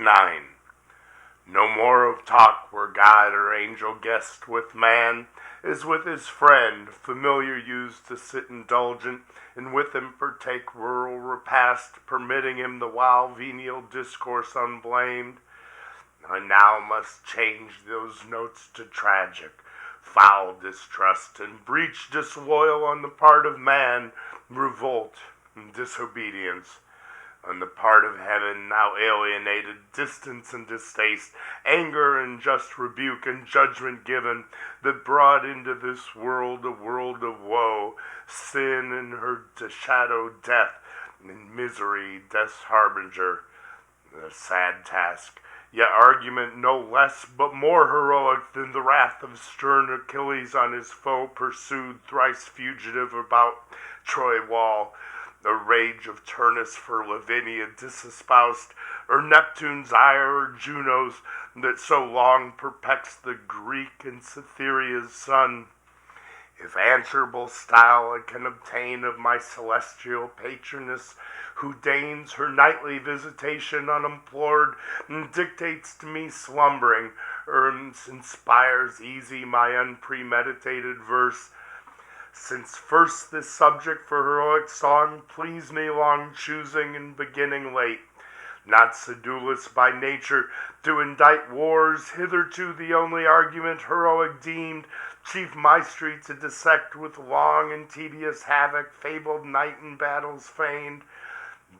9. No more of talk where God or angel guest with man is with his friend, familiar used to sit indulgent, and with him partake rural repast, permitting him the while venial discourse unblamed. I now must change those notes to tragic, foul distrust, and breach disloyal on the part of man, revolt and disobedience. On the part of heaven, now alienated, distance and distaste, anger and just rebuke and judgment given, that brought into this world a world of woe, sin and her shadowed death, and misery, death's harbinger. A sad task, yet argument no less but more heroic than the wrath of stern Achilles on his foe pursued, thrice fugitive about Troy wall. The rage of Turnus for Lavinia disespoused, or Neptune's ire, or Juno's, that so long perplexed the Greek and Cytherea's son. If answerable style I can obtain of my celestial patroness, who deigns her nightly visitation unimplored, and dictates to me slumbering, or inspires easy my unpremeditated verse, since first this subject for heroic song pleased me long choosing and beginning late, not sedulous by nature to indite wars, hitherto the only argument heroic deemed, chief maestry to dissect with long and tedious havoc fabled night and battles feigned,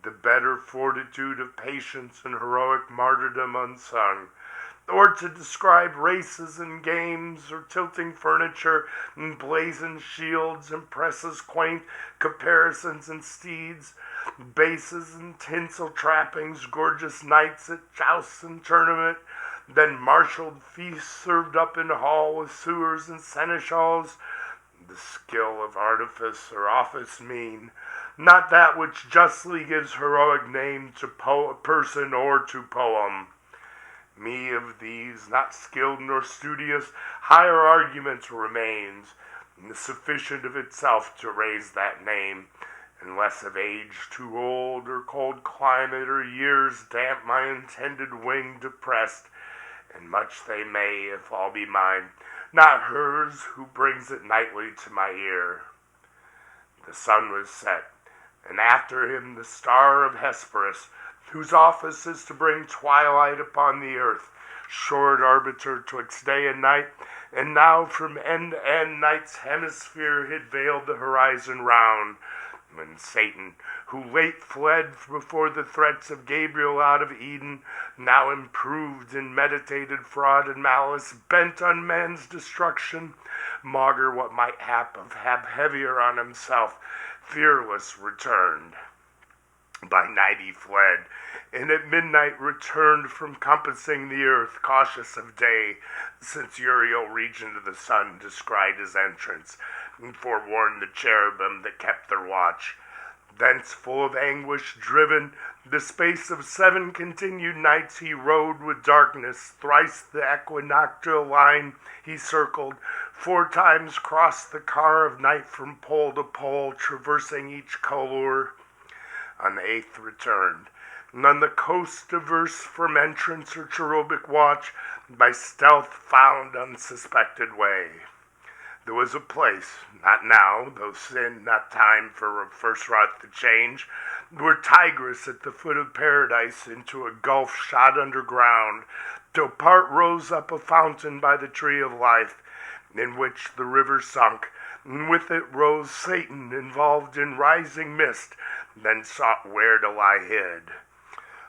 the better fortitude of patience and heroic martyrdom unsung, or to describe races and games, or tilting furniture, and blazoned shields, and presses quaint, caparisons and steeds, bases and tinsel trappings, gorgeous knights at jousts and tournament, then marshalled feasts served up in hall with sewers and seneschals, the skill of artifice or office mean, not that which justly gives heroic name to person or to poem. Me of these, not skilled nor studious, higher argument remains, sufficient of itself to raise that name, unless of age too old, or cold climate, or years damp my intended wing depressed, and much they may, if all be mine, not hers who brings it nightly to my ear. The sun was set, and after him the star of Hesperus, whose office is to bring twilight upon the earth, short arbiter twixt day and night, and now from end to end night's hemisphere had veiled the horizon round, when Satan, who late fled before the threats of Gabriel out of Eden, now improved in meditated fraud and malice, bent on men's destruction, maugre what might hap heavier on himself, fearless returned. By night he fled, and at midnight returned from compassing the earth, cautious of day, since Uriel, regent of the sun, descried his entrance, and forewarned the cherubim that kept their watch. Thence, full of anguish driven, the space of 7 continued nights he rode with darkness, thrice the equinoctial line he circled, 4 times crossed the car of night from pole to pole, traversing each color. On the 8th returned, and on the coast diverse from entrance or cherubic watch, by stealth found unsuspected way. There was a place, not now, though sin not time for first wrought the change, where Tigris at the foot of paradise into a gulf shot underground, till part rose up a fountain by the tree of life, in which the river sunk, and with it rose Satan involved in rising mist, then sought where to lie hid.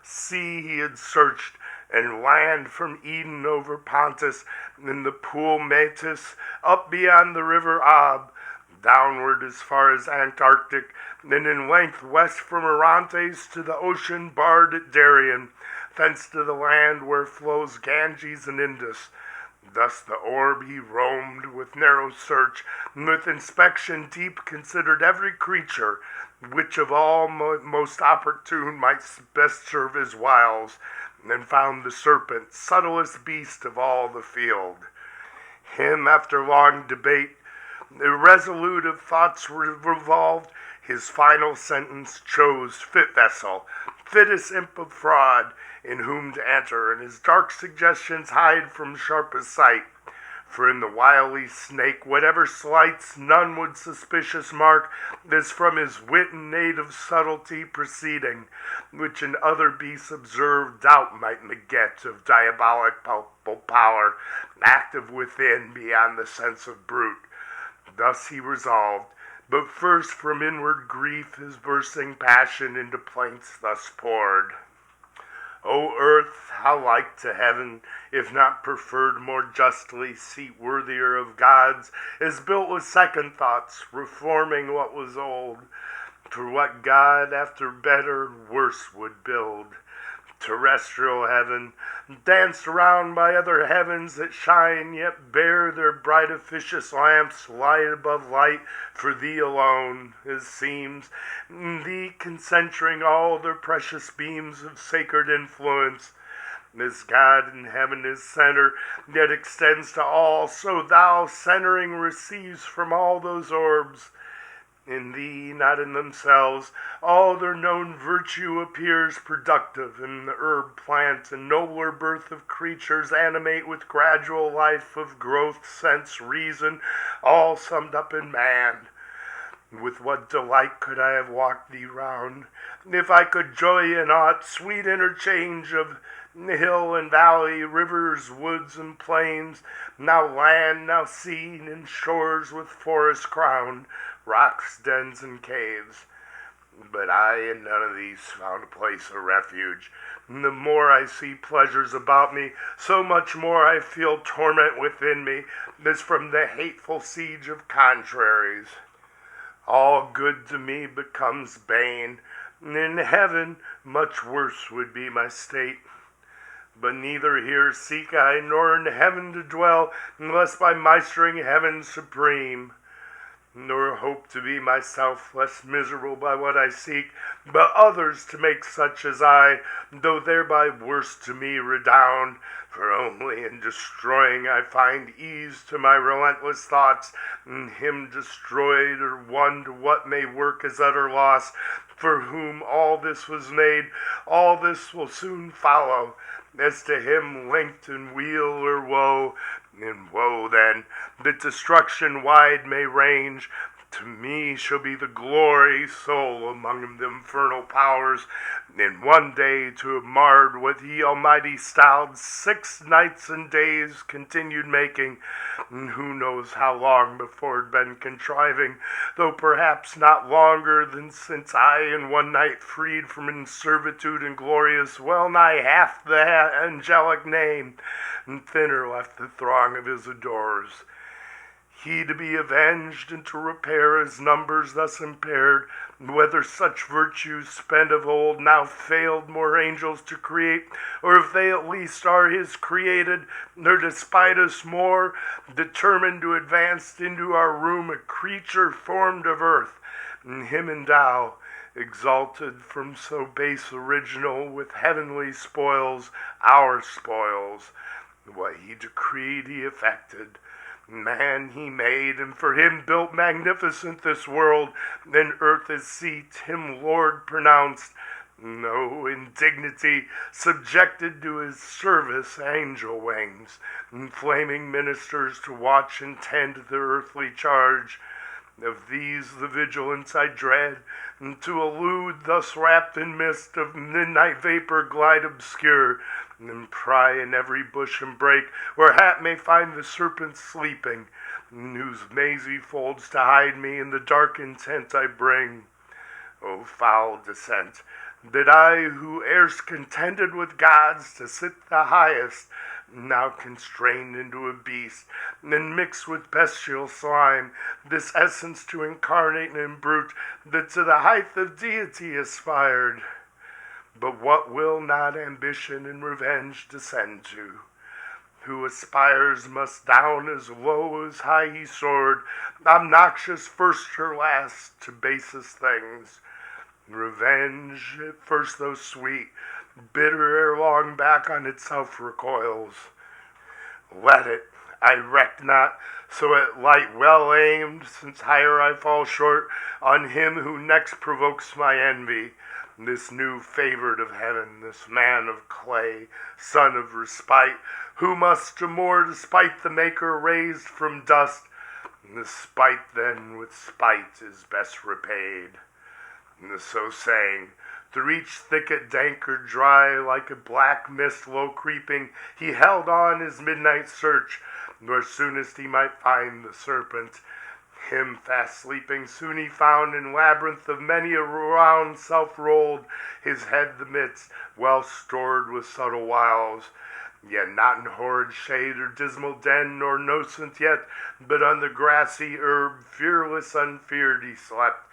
Sea he had searched, and land from Eden over Pontus, and the pool Metis, up beyond the river Ob, downward as far as Antarctic, then in length west from Orontes to the ocean barred at Darien, thence to the land where flows Ganges and Indus. Thus the orb he roamed with narrow search, and with inspection deep considered every creature, which of all most opportune might best serve his wiles, and found the serpent, subtlest beast of all the field. Him after long debate, Irresolute of thoughts revolved, his final sentence chose fit vessel, fittest imp of fraud, in whom to enter, and his dark suggestions hide from sharpest sight. For in the wily snake, whatever slights none would suspicious mark, is from his wit and native subtlety proceeding, which in other beasts observed doubt might beget of diabolic palpable power, active within beyond the sense of brute. Thus he resolved, but first from inward grief his bursting passion into plaints thus poured. O earth, how like to heaven, if not preferred more justly, seat worthier of gods, is built with second thoughts, reforming what was old. For what god after better, worse would build? Terrestrial heaven, danced around by other heavens that shine, yet bear their bright officious lamps, light above light, for thee alone, as seems, in thee concentring all their precious beams of sacred influence. As God in heaven is center, yet extends to all, so thou, centering, receives from all those orbs. In thee, not in themselves, all their known virtue appears productive, and the herb, plant, and nobler birth of creatures animate with gradual life of growth, sense, reason, all summed up in man. With what delight could I have walked thee round, if I could joy in aught sweet interchange of hill and valley, rivers, woods, and plains, now land, now sea, and shores with forest crowned, rocks, dens, and caves. But I in none of these found a place of refuge. And the more I see pleasures about me, so much more I feel torment within me, as from the hateful siege of contraries. All good to me becomes bane, and in heaven much worse would be my state. But neither here seek I, nor in heaven to dwell, unless by meistering heaven supreme. Nor hope to be myself less miserable by what I seek, but others to make such as I, though thereby worse to me redound. For only in destroying I find ease to my relentless thoughts, and him destroyed or won to what may work as utter loss, for whom all this was made, all this will soon follow, as to him linked in weal or woe. In woe, then, that destruction wide may range, to me shall be the glory sole among the infernal powers, in one day to have marred what he almighty styled 6 nights and days continued making, and who knows how long before it been contriving, though perhaps not longer than since I in one night freed from servitude and glorious well nigh half the angelic name, and thinner left the throng of his adorers. He to be avenged, and to repair his numbers thus impaired, whether such virtues spent of old now failed more angels to create, or if they at least are his created, nor despite us more, determined to advance into our room a creature formed of earth, and him endow, exalted from so base original, with heavenly spoils, our spoils. What he decreed he effected. Man he made, and for him built magnificent this world, then earth his seat, him Lord pronounced, no indignity, subjected to his service angel wings, and flaming ministers to watch and tend their earthly charge. Of these the vigilance I dread, and to elude thus wrapped in mist of midnight vapor glide obscure, and pry in every bush and brake, where hap may find the serpent sleeping, in whose mazy folds to hide me in the dark intent I bring. O foul descent, that I, who erst contended with gods to sit the highest, now constrained into a beast, and mixed with bestial slime, this essence to incarnate and brute, that to the height of deity aspired. But what will not ambition and revenge descend to? Who aspires must down as low as high he soared, obnoxious first or last to basest things. Revenge, at first though sweet, bitter ere long back on itself recoils. Let it, I reck not, so at light well aimed, since higher I fall short, on him who next provokes my envy. This new favored of heaven, this man of clay, son of respite, who must to more despite the Maker raised from dust. The spite then with spite is best repaid. And so saying, through each thicket dank or dry, like a black mist low creeping, he held on his midnight search, where soonest he might find the serpent. Him fast sleeping soon he found in labyrinth of many a round self-rolled, his head the midst, well stored with subtle wiles. Yet not in horrid shade or dismal den, nor nocent yet, but on the grassy herb, fearless unfeared he slept.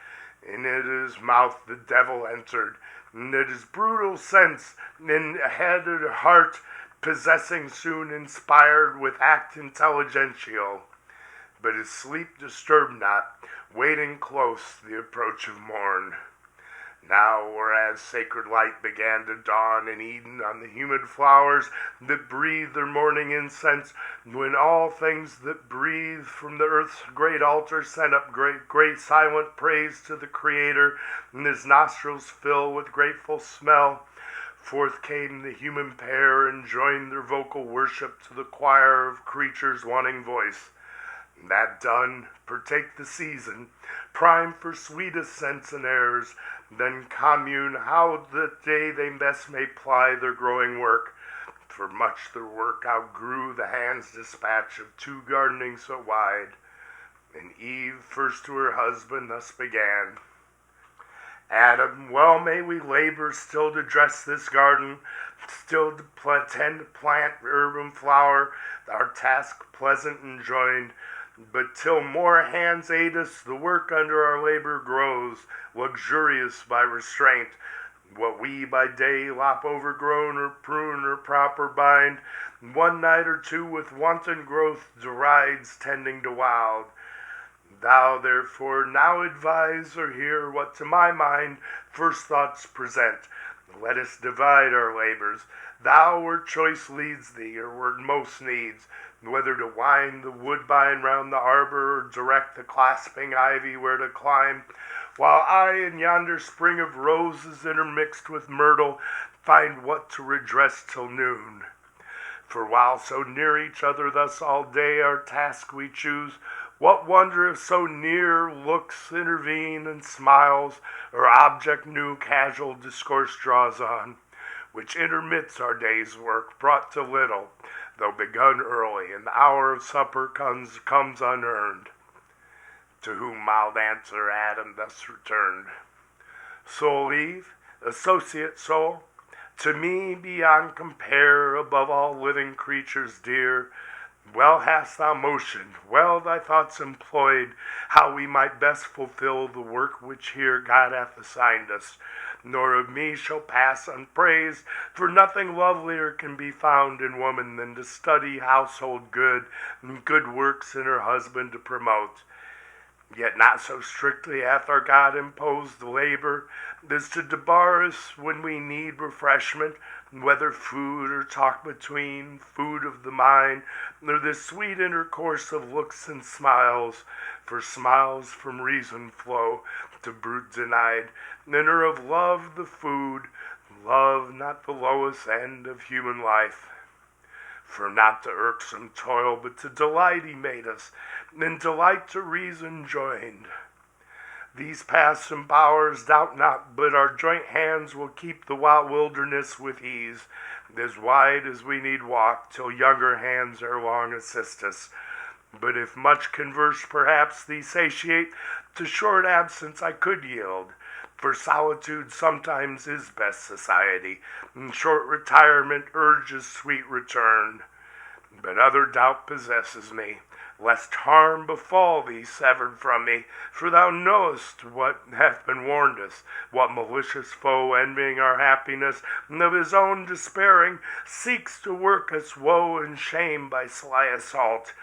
And in his mouth the devil entered, and at his brutal sense, in head and heart, possessing soon inspired with act intelligential. But his sleep disturbed not, waiting close the approach of morn. Now, whereas sacred light began to dawn in Eden on the humid flowers that breathe their morning incense, when all things that breathe from the earth's great altar sent up great silent praise to the Creator, and his nostrils fill with grateful smell, forth came the human pair and joined their vocal worship to the choir of creatures wanting voice. That done, partake the season, prime for sweetest scents and airs, then commune how that day they best may ply their growing work. For much their work outgrew the hand's dispatch of two gardenings so wide. And Eve first to her husband thus began. Adam, well may we labor still to dress this garden, still to tend to plant herb and flower, our task pleasant and joined. But till more hands aid us, the work under our labor grows, luxurious by restraint. What we by day lop overgrown or prune or proper bind, one night or two with wanton growth derides tending to wild. Thou therefore now advise or hear what to my mind first thoughts present. Let us divide our labors, thou where choice leads thee, or where most needs, whether to wind the woodbine round the arbor, or direct the clasping ivy where to climb, while I in yonder spring of roses intermixed with myrtle find what to redress till noon. For while so near each other thus all day our task we choose, what wonder if so near looks intervene and smiles, or object new casual discourse draws on, which intermits our day's work, brought to little, though begun early, and the hour of supper comes unearned. To whom mild answer Adam thus returned, Soul Eve, associate soul, to me beyond compare, above all living creatures dear, well hast thou motioned, well thy thoughts employed, how we might best fulfill the work which here God hath assigned us. Nor of me shall pass unpraised, for nothing lovelier can be found in woman than to study household good, and good works in her husband to promote. Yet not so strictly hath our God imposed the labor, as to debar us when we need refreshment, whether food or talk between, food of the mind, or the sweet intercourse of looks and smiles, for smiles from reason flow, to brute denied, and are of love the food, love not the lowest end of human life. For not to irksome toil, but to delight he made us, and delight to reason joined. These paths and bowers doubt not, but our joint hands will keep the wild wilderness with ease, as wide as we need walk, till younger hands ere long assist us. But if much converse perhaps thee satiate, to short absence I could yield, for solitude sometimes is best society, and short retirement urges sweet return. But other doubt possesses me, lest harm befall thee severed from me, for thou knowest what hath been warned us, what malicious foe, envying our happiness, and of his own despairing, seeks to work us woe and shame by sly assault,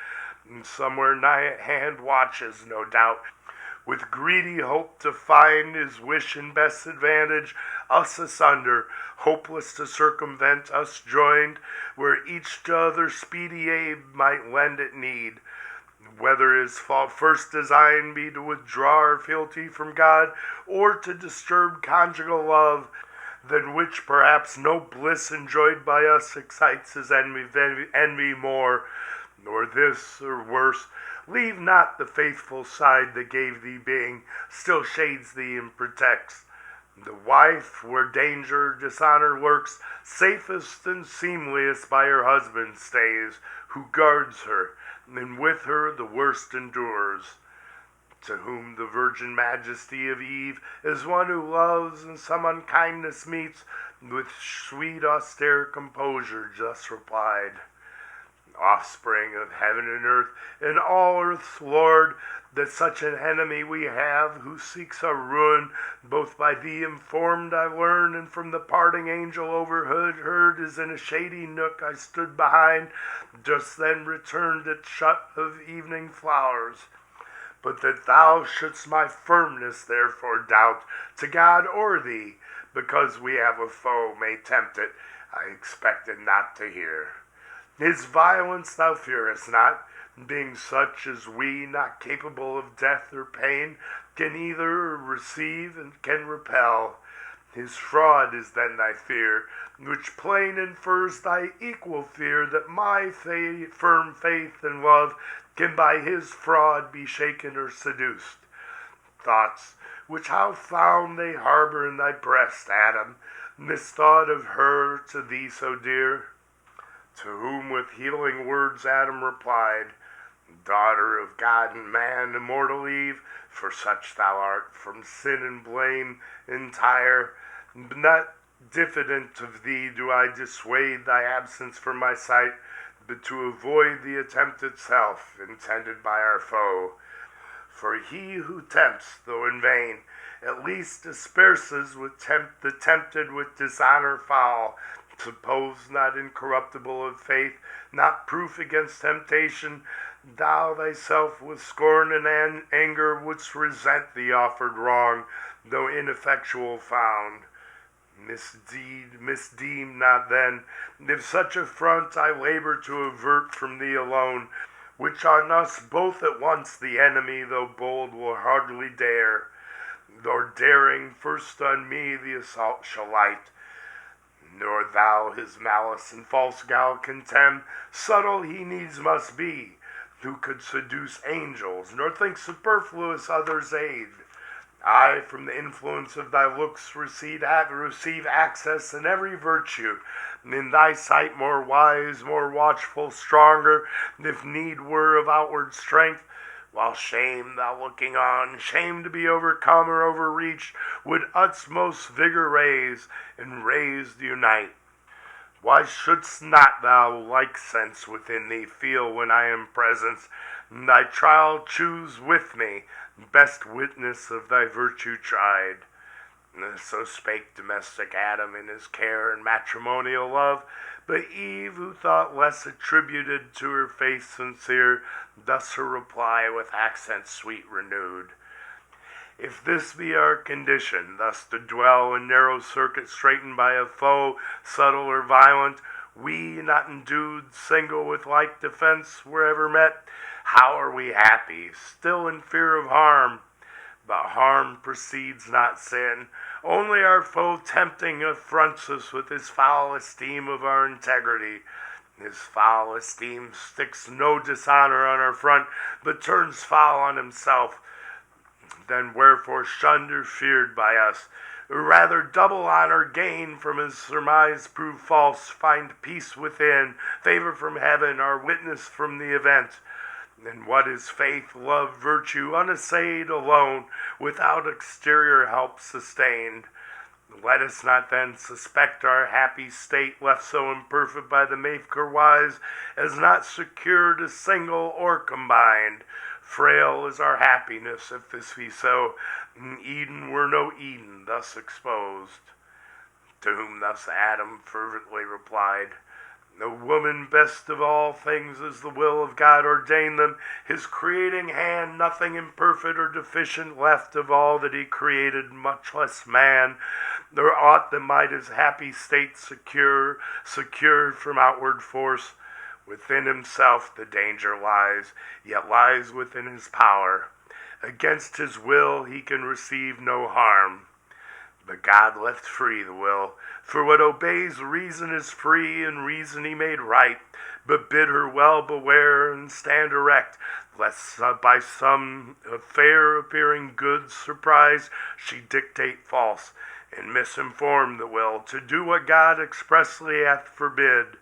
and somewhere nigh at hand watches, no doubt, with greedy hope to find his wish and best advantage, us asunder, hopeless to circumvent, us joined, where each to other speedy aid might lend at need. Whether his first design be to withdraw our fealty from God, or to disturb conjugal love, than which perhaps no bliss enjoyed by us excites his envy more, nor this, or worse, leave not the faithful side that gave thee being, still shades thee and protects. The wife, where danger, dishonor lurks, safest and seemliest by her husband stays, who guards her, and with her the worst endures. To whom the virgin majesty of Eve, as one who loves and some unkindness meets, with sweet austere composure just replied, offspring of heaven and earth, and all earth's Lord, that such an enemy we have, who seeks our ruin, both by thee informed I learn, and from the parting angel overheard, as in a shady nook I stood behind, just then returned at shut of evening flowers. But that thou shouldst my firmness therefore doubt, to God or thee, because we have a foe may tempt it, I expected not to hear. His violence thou fearest not, being such as we, not capable of death or pain, can either receive and can repel. His fraud is then thy fear, which plain infers thy equal fear that my firm faith and love can by his fraud be shaken or seduced. Thoughts, which how found they harbor in thy breast, Adam, misthought of her to thee so dear? To whom with healing words Adam replied, daughter of God and man, immortal Eve, for such thou art, from sin and blame entire, not diffident of thee do I dissuade thy absence from my sight, but to avoid the attempt itself, intended by our foe. For he who tempts, though in vain, at least disperses with the tempted with dishonor foul. Suppose not incorruptible of faith, not proof against temptation, thou thyself with scorn and anger wouldst resent the offered wrong, though ineffectual found. Misdeem not then, if such affront I labor to avert from thee alone, which on us both at once the enemy, though bold, will hardly dare, nor daring first on me the assault shall light. Nor thou his malice and false guile contemn, subtle he needs must be, who could seduce angels, nor think superfluous others' aid. I from the influence of thy looks receive access in every virtue, in thy sight more wise, more watchful, stronger, if need were of outward strength, while shame, thou looking on, shame to be overcome or overreached, would utmost vigor raise, and raised unite. Why shouldst not thou like sense within thee feel when I am present, and thy trial choose with me, best witness of thy virtue tried? So spake domestic Adam in his care and matrimonial love, but Eve, who thought less attributed to her faith sincere, thus her reply with accents sweet renewed. If this be our condition, thus to dwell in narrow circuit straitened by a foe, subtle or violent, we not endued single with like defense wherever met, how are we happy, still in fear of harm? But harm precedes not sin, only our foe tempting affronts us with his foul esteem of our integrity. His foul esteem sticks no dishonor on our front, but turns foul on himself. Then wherefore shunned or feared by us? Or rather double honor gain from his surmise prove false, find peace within, favor from heaven, our witness from the event. And what is faith, love, virtue, unassayed, alone, without exterior help sustained? Let us not then suspect our happy state, left so imperfect by the maker wise, as not secured as single or combined. Frail is our happiness, if this be so, and Eden were no Eden thus exposed. To whom thus Adam fervently replied, The woman best of all things as the will of God ordained them, his creating hand nothing imperfect or deficient left of all that he created, much less man, nor aught that might his happy state secured from outward force. Within himself the danger lies, yet lies within his power. Against his will he can receive no harm. But God left free the will, for what obeys reason is free, and reason he made right. But bid her well beware and stand erect, lest by some fair appearing good surprise she dictate false, and misinform the will to do what God expressly hath forbid.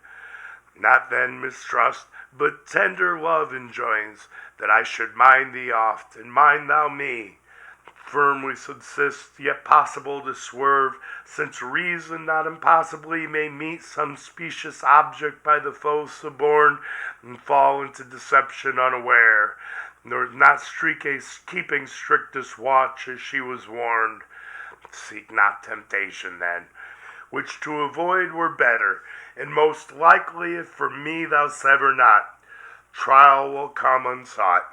Not then mistrust, but tender love enjoins, that I should mind thee oft, and mind thou me. Firmly subsist, yet possible to swerve, since reason not impossibly may meet some specious object by the foe suborned, and fall into deception unaware, nor not keeping strictest watch as she was warned. Seek not temptation then, which to avoid were better, and most likely if for me thou sever not, trial will come unsought.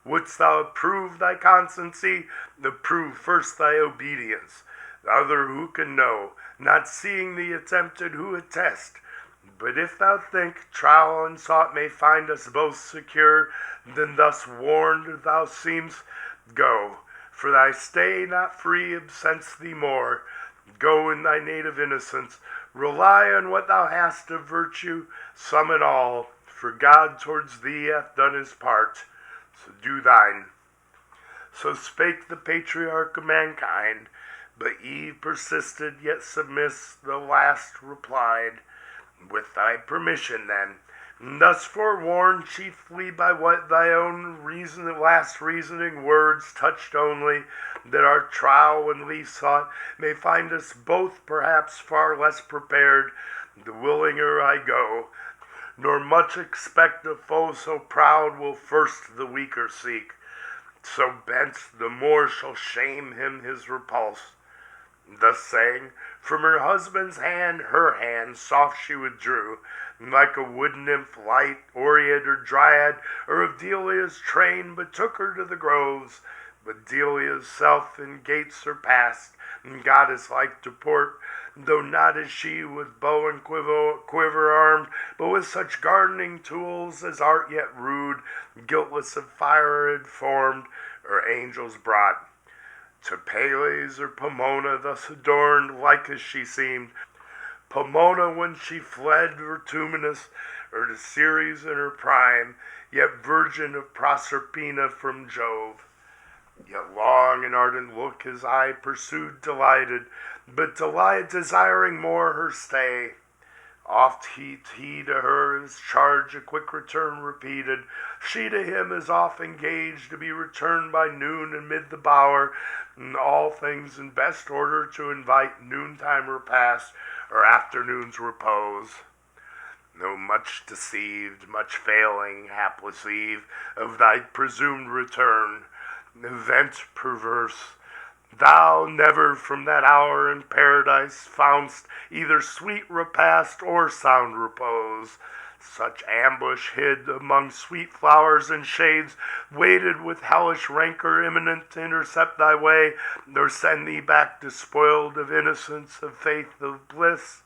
Wouldst thou approve thy constancy, approve first thy obedience. The other who can know, not seeing the attempted who attest. But if thou think trial unsought may find us both secure, then thus warned thou seemst, go. For thy stay not free absents thee more. Go in thy native innocence, rely on what thou hast of virtue, some and all, for God towards thee hath done his part. So do thine. So spake the patriarch of mankind, but Eve persisted, yet submiss, the last replied, with thy permission then, and thus forewarned chiefly by what thy own last reasoning words touched only, that our trial when least sought may find us both perhaps far less prepared, the willinger I go, nor much expect a foe so proud will first the weaker seek. So bent, the more shall shame him his repulse. Thus saying, from her husband's hand her hand soft she withdrew, like a wood nymph light, Oread or Dryad, or of Delia's train, but took her to the groves. But Delia's self in gates surpassed, and goddess-like to port, though not as she with bow and quiver armed, but with such gardening tools as art yet rude, guiltless of fire had formed, or angels brought. To Pales or Pomona thus adorned, like as she seemed, Pomona when she fled vertuminous, or to Ceres in her prime, yet virgin of Proserpina from Jove. Yet long and ardent look his eye pursued delighted, but desiring more her stay. Oft he to her his charge a quick return repeated, she to him is oft engaged to be returned by noon amid the bower, and all things in best order to invite noontime repast, or afternoon's repose. Though much deceived, much failing, hapless Eve, of thy presumed return, event perverse, thou never from that hour in paradise foundst either sweet repast or sound repose. Such ambush hid among sweet flowers and shades, waited with hellish rancor imminent to intercept thy way, nor send thee back despoiled of innocence, of faith, of bliss.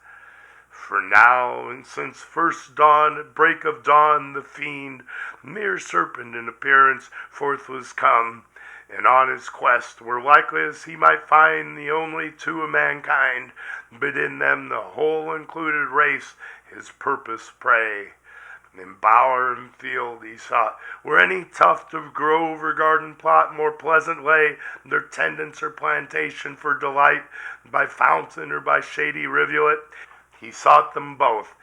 For now, and since first dawn, at break of dawn, the fiend, mere serpent in appearance, forth was come, and on his quest were likely as he might find the only two of mankind, but in them the whole included race, his purpose prey. In bower and field he sought, where any tuft of grove or garden plot more pleasant lay, their tendance or plantation for delight, by fountain or by shady rivulet. He sought them both,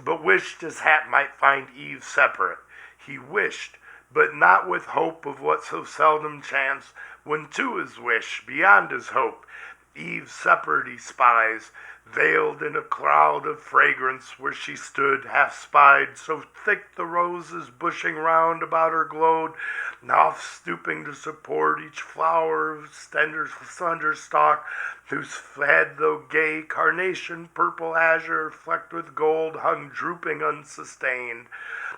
but wished his hap might find Eve separate. He wished, but not with hope of what so seldom chanced, when to his wish, beyond his hope, Eve separate he spies, veiled in a cloud of fragrance, where she stood half spied, so thick the roses bushing round about her glowed, oft stooping to support each flower of slender stalk, whose head, though gay carnation, purple azure, flecked with gold, hung drooping unsustained.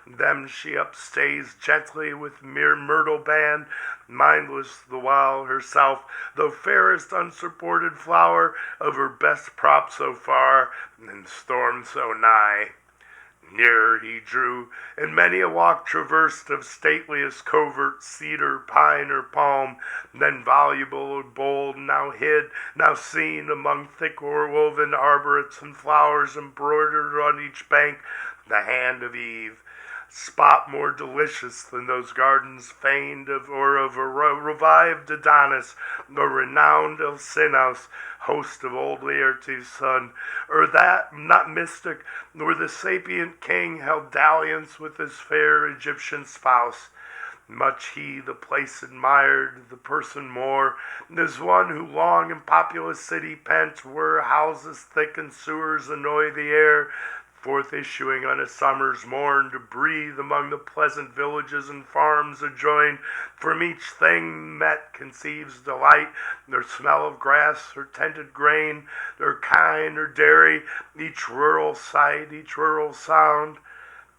Them she upstays gently with mere myrtle band, mindless the while herself, though fairest unsupported flower of her best prop so far, and storm so nigh. Nearer he drew, and many a walk traversed of stateliest covert, cedar, pine, or palm, then voluble or bold, now hid, now seen among thick o'erwoven arborets and flowers embroidered on each bank, the hand of Eve. Spot more delicious than those gardens feigned of a revived Adonis, the renowned Alcinous, host of old Laertes' son, or that not mystic, where the sapient king held dalliance with his fair Egyptian spouse. Much he the place admired, the person more, as one who long in populous city pent, where houses thick and sewers annoy the air, forth issuing on a summer's morn to breathe among the pleasant villages and farms adjoined, from each thing met conceives delight, their smell of grass or tended grain, their kine or dairy, each rural sight, each rural sound.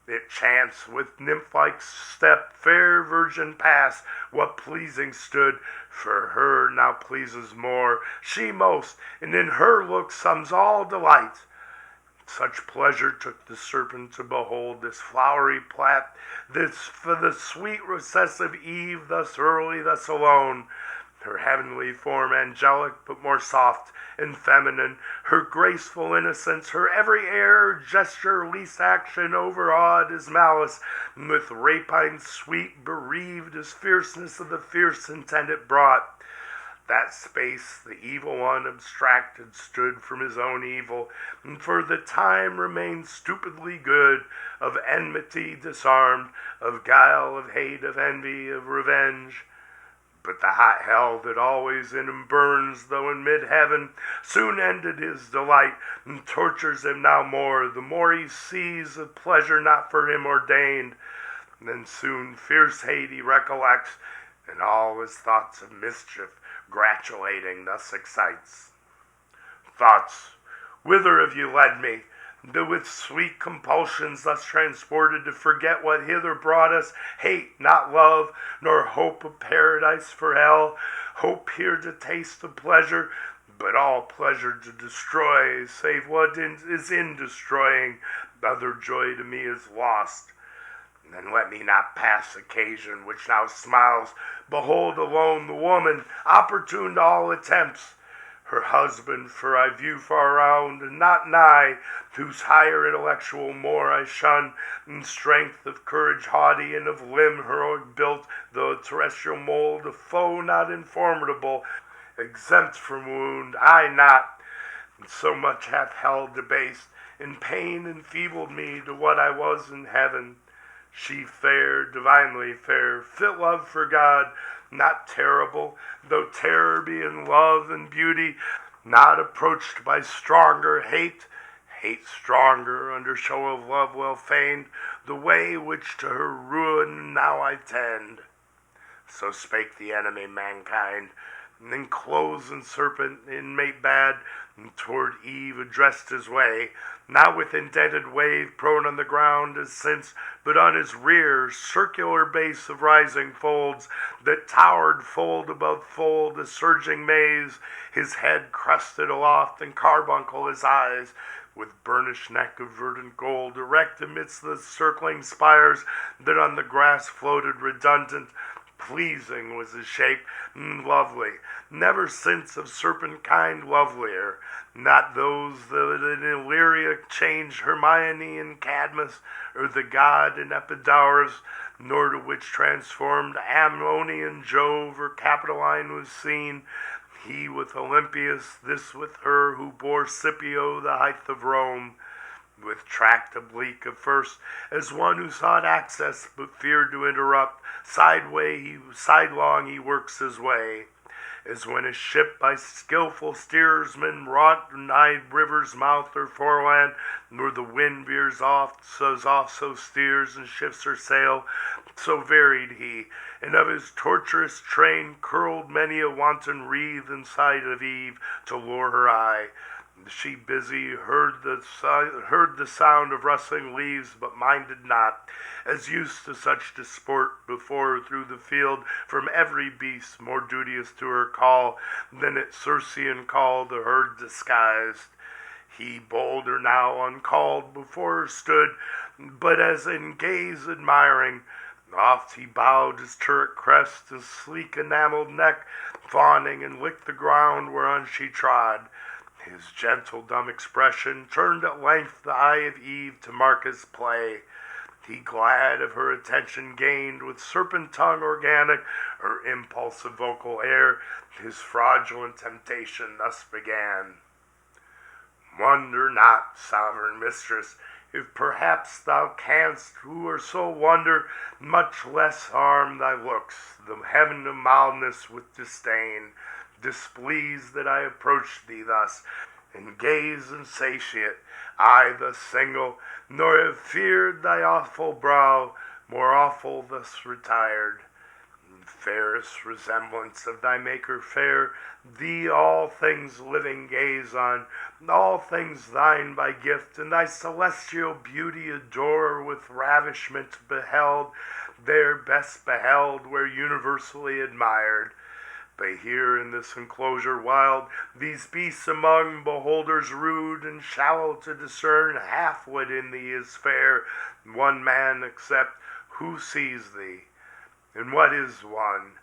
It chanced with nymph-like step fair virgin pass, what pleasing stood for her now pleases more, she most, and in her look sums all delight. Such pleasure took the serpent to behold this flowery plat, this for the sweet recessive Eve, thus early, thus alone. Her heavenly form angelic, but more soft and feminine, her graceful innocence, her every air, gesture, least action overawed as malice, with rapine sweet bereaved as fierceness of the fierce intent it brought. That space the evil one abstracted stood from his own evil, and for the time remained stupidly good, of enmity disarmed, of guile, of hate, of envy, of revenge. But the hot hell that always in him burns, though in mid-heaven, soon ended his delight, and tortures him now more, the more he sees of pleasure not for him ordained. Then soon fierce hate he recollects, and all his thoughts of mischief gratulating thus excites. Thoughts, whither have you led me, that with sweet compulsions thus transported to forget what hither brought us, hate, not love, nor hope of paradise for hell, hope here to taste of pleasure, but all pleasure to destroy, save what is in destroying, other joy to me is lost. Then let me not pass occasion which now smiles, behold alone the woman, opportune to all attempts, her husband, for I view far round, and not nigh, whose higher intellectual more I shun, in strength of courage haughty, and of limb heroic built, though a terrestrial mold, a foe not informidable, exempt from wound, I not, and so much hath hell debased, in pain enfeebled me to what I was in heaven. She fair, divinely fair, fit love for God, not terrible, though terror be in love and beauty, not approached by stronger hate, hate stronger under show of love well feigned, the way which to her ruin now I tend. So spake the enemy mankind, and then clothes and serpent inmate bad, and toward Eve addressed his way, not with indented wave prone on the ground as since, but on his rear circular base of rising folds, that towered fold above fold, a surging maze, his head crusted aloft and carbuncle his eyes, with burnished neck of verdant gold, erect amidst the circling spires that on the grass floated redundant. Pleasing was his shape, and lovely, never since of serpent kind lovelier, not those that in Illyria changed Hermione and Cadmus, or the god in Epidaurus, nor to which transformed Ammonian Jove or Capitoline was seen, he with Olympias, this with her who bore Scipio the height of Rome, with tract oblique at first, as one who sought access but feared to interrupt, sidelong he works his way, as when a ship by skilful steersmen wrought nigh river's mouth or foreland, where the wind veers oft, so steers and shifts her sail, so varied he, and of his tortuous train curled many a wanton wreath in sight of Eve to lure her eye. She busy heard the sound of rustling leaves, but minded not, as used to such disport before through the field from every beast more duteous to her call than at Circean call the herd disguised. He bolder now uncalled before her stood, but as in gaze admiring, oft he bowed his turret crest and sleek enameled neck, fawning and licked the ground whereon she trod. His gentle dumb expression turned at length the eye of Eve to mark his play. He glad of her attention gained with serpent tongue organic, her impulsive vocal air, his fraudulent temptation thus began. Wonder not, sovereign mistress, if perhaps thou canst, who are so wonder, much less harm thy looks, the heaven of mildness with disdain, displeased that I approached thee thus, and gaze insatiate, I thus single, nor have feared thy awful brow, more awful thus retired. Fairest resemblance of thy Maker fair, thee all things living gaze on, all things thine by gift, and thy celestial beauty adore with ravishment beheld, there best beheld where universally admired. But here in this enclosure wild, these beasts among beholders rude and shallow to discern half what in thee is fair, one man except who sees thee. And what is one?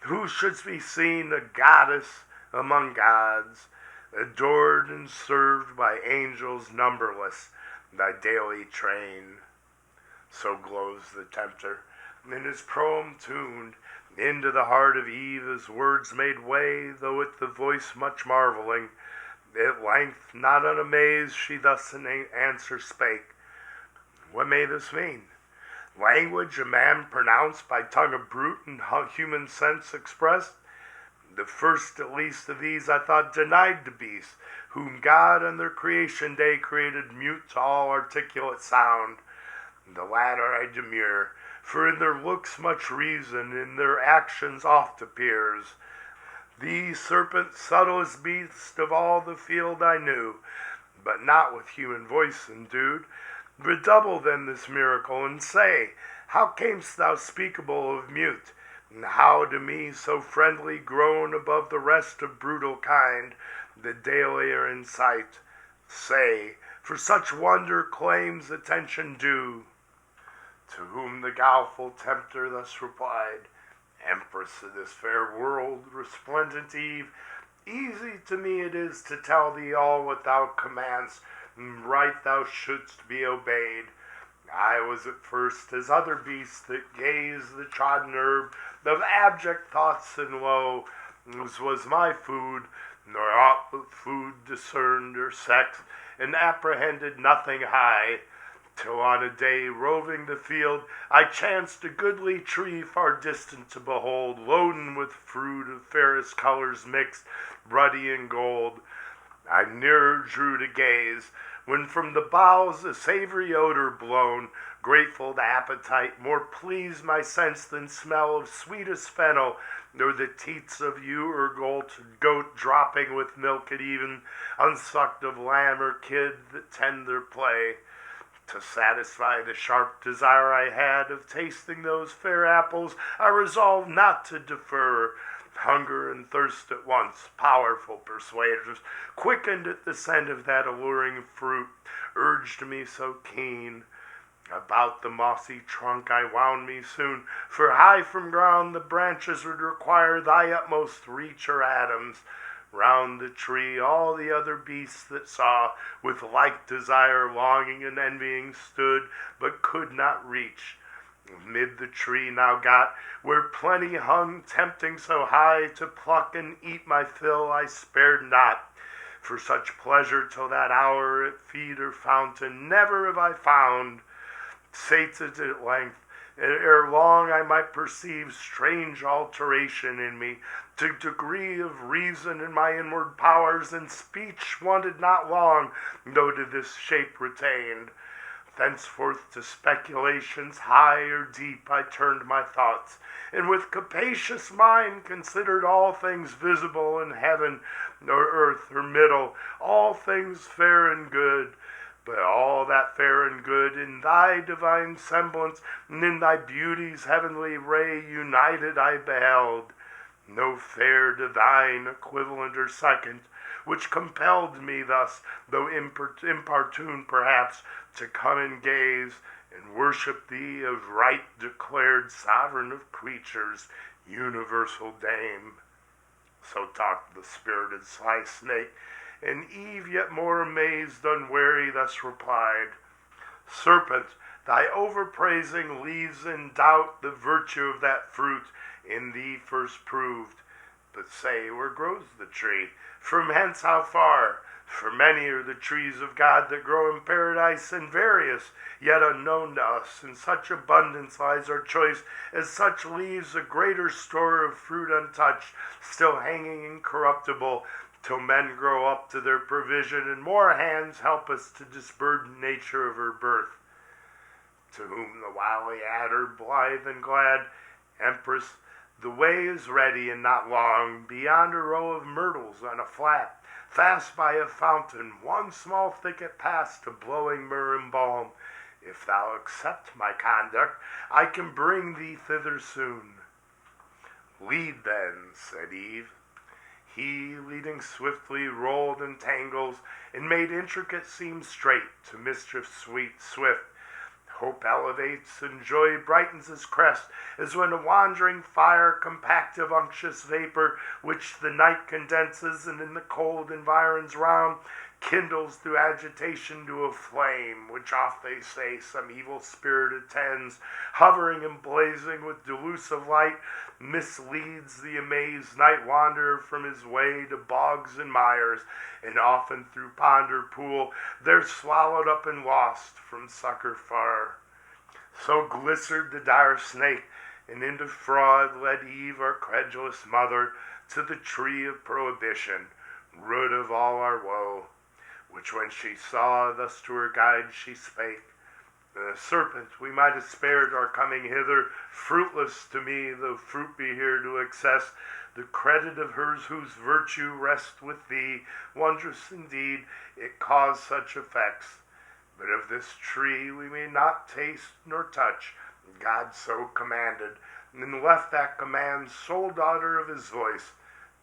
Who shouldst be seen a goddess among gods, adored and served by angels numberless, thy daily train. So glows the tempter, and his proem tuned into the heart of Eve as words made way, though at the voice much marveling. At length, not unamazed, she thus in answer spake. What may this mean? Language a man pronounced by tongue of brute and human sense expressed? The first at least of these I thought denied to beasts, whom God on their creation day created mute to all articulate sound. The latter I demur, for in their looks much reason, in their actions oft appears. Thee, serpent, subtlest beast of all the field I knew, but not with human voice endued. Redouble then this miracle, and say, how camest thou speakable of mute, and how to me so friendly grown above the rest of brutal kind, that daily are in sight? Say, for such wonder claims attention due. To whom the guileful tempter thus replied, Empress of this fair world, resplendent Eve, easy to me it is to tell thee all what thou commandst, and right thou shouldst be obeyed. I was at first as other beasts that gaze the trodden herb, of abject thoughts and low, as was my food, nor aught but food discerned or sex, and apprehended nothing high, till on a day roving the field I chanced a goodly tree far distant to behold, loaden with fruit of fairest colors mixed, ruddy and gold. I nearer drew to gaze, when from the boughs a savory odor blown, grateful to appetite, more pleased my sense than smell of sweetest fennel, nor the teats of ewe or goat dropping with milk at even, unsucked of lamb or kid that tend their play. To satisfy the sharp desire I had of tasting those fair apples, I resolved not to defer. Hunger and thirst at once, powerful persuaders, quickened at the scent of that alluring fruit, urged me so keen. About the mossy trunk I wound me soon, for high from ground the branches would require thy utmost reach or atoms. Round the tree all the other beasts that saw, with like desire, longing, and envying stood, but could not reach. Amid the tree now got, where plenty hung, tempting so high, to pluck and eat my fill I spared not. For such pleasure till that hour at feed or fountain never have I found. Sated at length, Ere long I might perceive strange alteration in me, to degree of reason in my inward powers, and speech wanted not long, though to this shape retained. Thenceforth to speculations high or deep I turned my thoughts, and with capacious mind considered all things visible in heaven or earth or middle, all things fair and good. But all that fair and good in thy divine semblance and in thy beauty's heavenly ray united I beheld. No fair divine equivalent or second, which compelled me thus, though importune perhaps, to come and gaze and worship thee of right declared sovereign of creatures, universal dame. So talked the spirited sly snake, and Eve, yet more amazed, unwary, thus replied, Serpent, thy overpraising leaves in doubt the virtue of that fruit in thee first proved. But say, where grows the tree? From hence how far? For many are the trees of God that grow in paradise, and various, yet unknown to us. In such abundance lies our choice, as such leaves a greater store of fruit untouched, still hanging incorruptible, till men grow up to their provision, and more hands help us to disburden nature of her birth. To whom the wily adder, blithe and glad, Empress, the way is ready and not long, beyond a row of myrtles on a flat, fast by a fountain, one small thicket past to blowing myrrh and balm. If thou accept my conduct, I can bring thee thither soon. Lead then, said Eve. He, leading swiftly, rolled in tangles, and made intricate seem straight, to mischief swift. Hope elevates, and joy brightens his crest, as when a wandering fire, compactive unctuous vapor, which the night condenses, and in the cold environs round, kindles through agitation to a flame, which oft they say some evil spirit attends, hovering and blazing with delusive light, misleads the amazed night wanderer from his way to bogs and mires, and often through pond or pool, there swallowed up and lost from succor far. So glistered the dire snake, and into fraud led Eve, our credulous mother, to the tree of prohibition, root of all our woe. Which when she saw, thus to her guide she spake, Serpent, we might have spared our coming hither, fruitless to me, though fruit be here to excess, the credit of hers whose virtue rests with thee, wondrous indeed, it caused such effects. But of this tree we may not taste nor touch, God so commanded, and left that command sole daughter of his voice.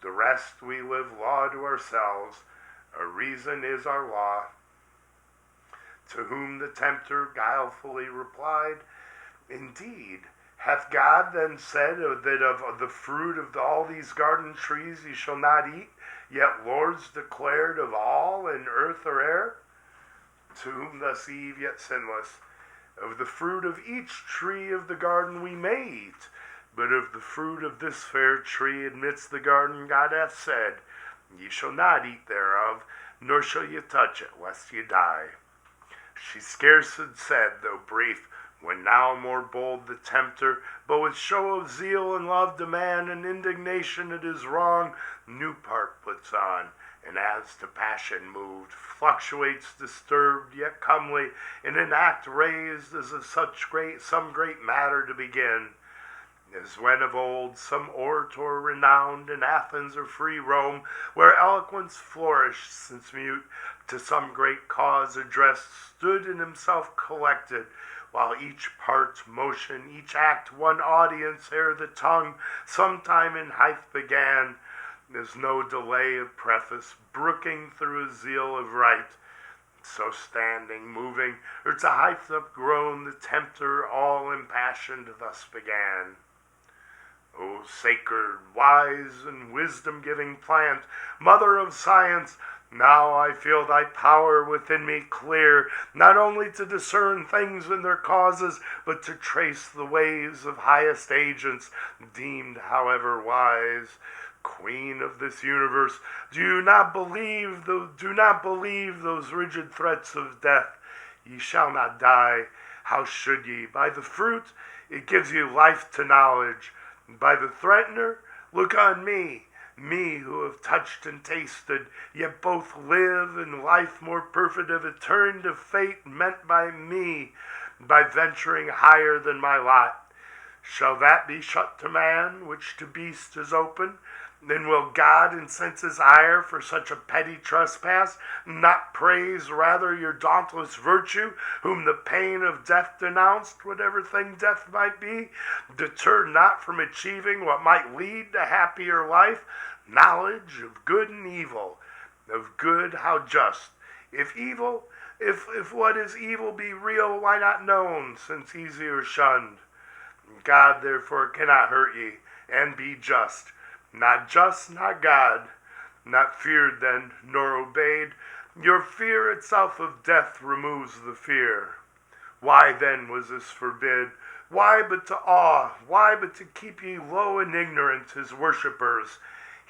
The rest we live law to ourselves, a reason is our law. To whom the tempter guilefully replied, Indeed, hath God then said that of the fruit of all these garden trees ye shall not eat, yet lords declared of all in earth or air? To whom thus Eve, yet sinless, Of the fruit of each tree of the garden we may eat, but of the fruit of this fair tree amidst the garden God hath said, Ye shall not eat thereof, nor shall ye touch it, lest ye die. She scarce had said, though brief, when now more bold the tempter, but with show of zeal and love to man, and indignation at his wrong, new part puts on, and as to passion moved, fluctuates disturbed, yet comely, in an act raised as of some great matter to begin. As when of old some orator renowned in Athens or free Rome, where eloquence flourished, since mute, to some great cause addressed, stood in himself collected, while each part motion, each act one audience, ere the tongue sometime in height began. There's no delay of preface, brooking through a zeal of right. So standing, moving, or to height upgrown, the tempter all impassioned thus began. O sacred, wise, and wisdom-giving plant, mother of science, now I feel thy power within me clear, not only to discern things in their causes, but to trace the ways of highest agents, deemed however wise. Queen of this universe, do not believe those rigid threats of death. Ye shall not die. How should ye? By the fruit? It gives you life to knowledge. By the threatener, look on me, me who have touched and tasted, yet both live in life more perfect of a turn to fate meant by me, by venturing higher than my lot. Shall that be shut to man, which to beast is open? Then will God incense his ire for such a petty trespass, not praise rather your dauntless virtue, whom the pain of death denounced, whatever thing death might be, deter not from achieving what might lead to happier life, knowledge of good and evil, of good how just, if evil, if what is evil be real, why not known, since easier shunned? God therefore cannot hurt ye, and be just. Not just, not God, not feared then, nor obeyed. Your fear itself of death removes the fear. Why then was this forbid? Why but to awe? Why but to keep ye low in ignorance, his worshippers?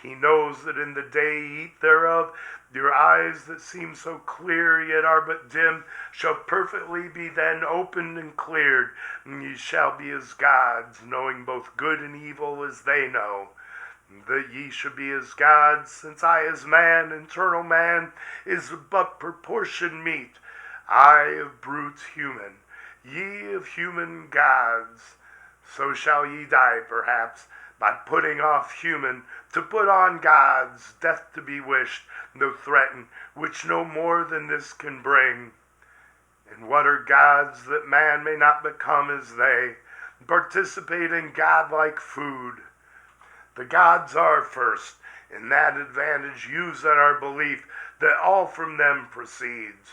He knows that in the day ye eat thereof, your eyes that seem so clear, yet are but dim, shall perfectly be then opened and cleared, and ye shall be as gods, knowing both good and evil as they know. That ye should be as gods, since I as man, eternal man, is but proportion meet. I of brutes human, ye of human gods. So shall ye die, perhaps, by putting off human, to put on gods, death to be wished, though threatened, which no more than this can bring. And what are gods that man may not become as they, participate in godlike food? The gods are first, and that advantage use in our belief that all from them proceeds.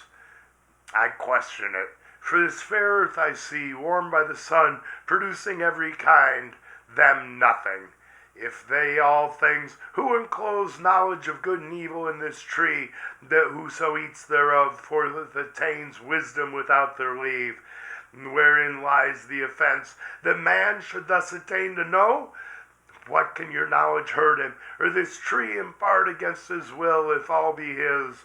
I question it, for this fair earth I see, warmed by the sun, producing every kind, them nothing. If they all things, who enclose knowledge of good and evil in this tree, that whoso eats thereof forthwith attains wisdom without their leave, wherein lies the offense, that man should thus attain to know? What can your knowledge hurt him, or this tree impart against his will, if all be his?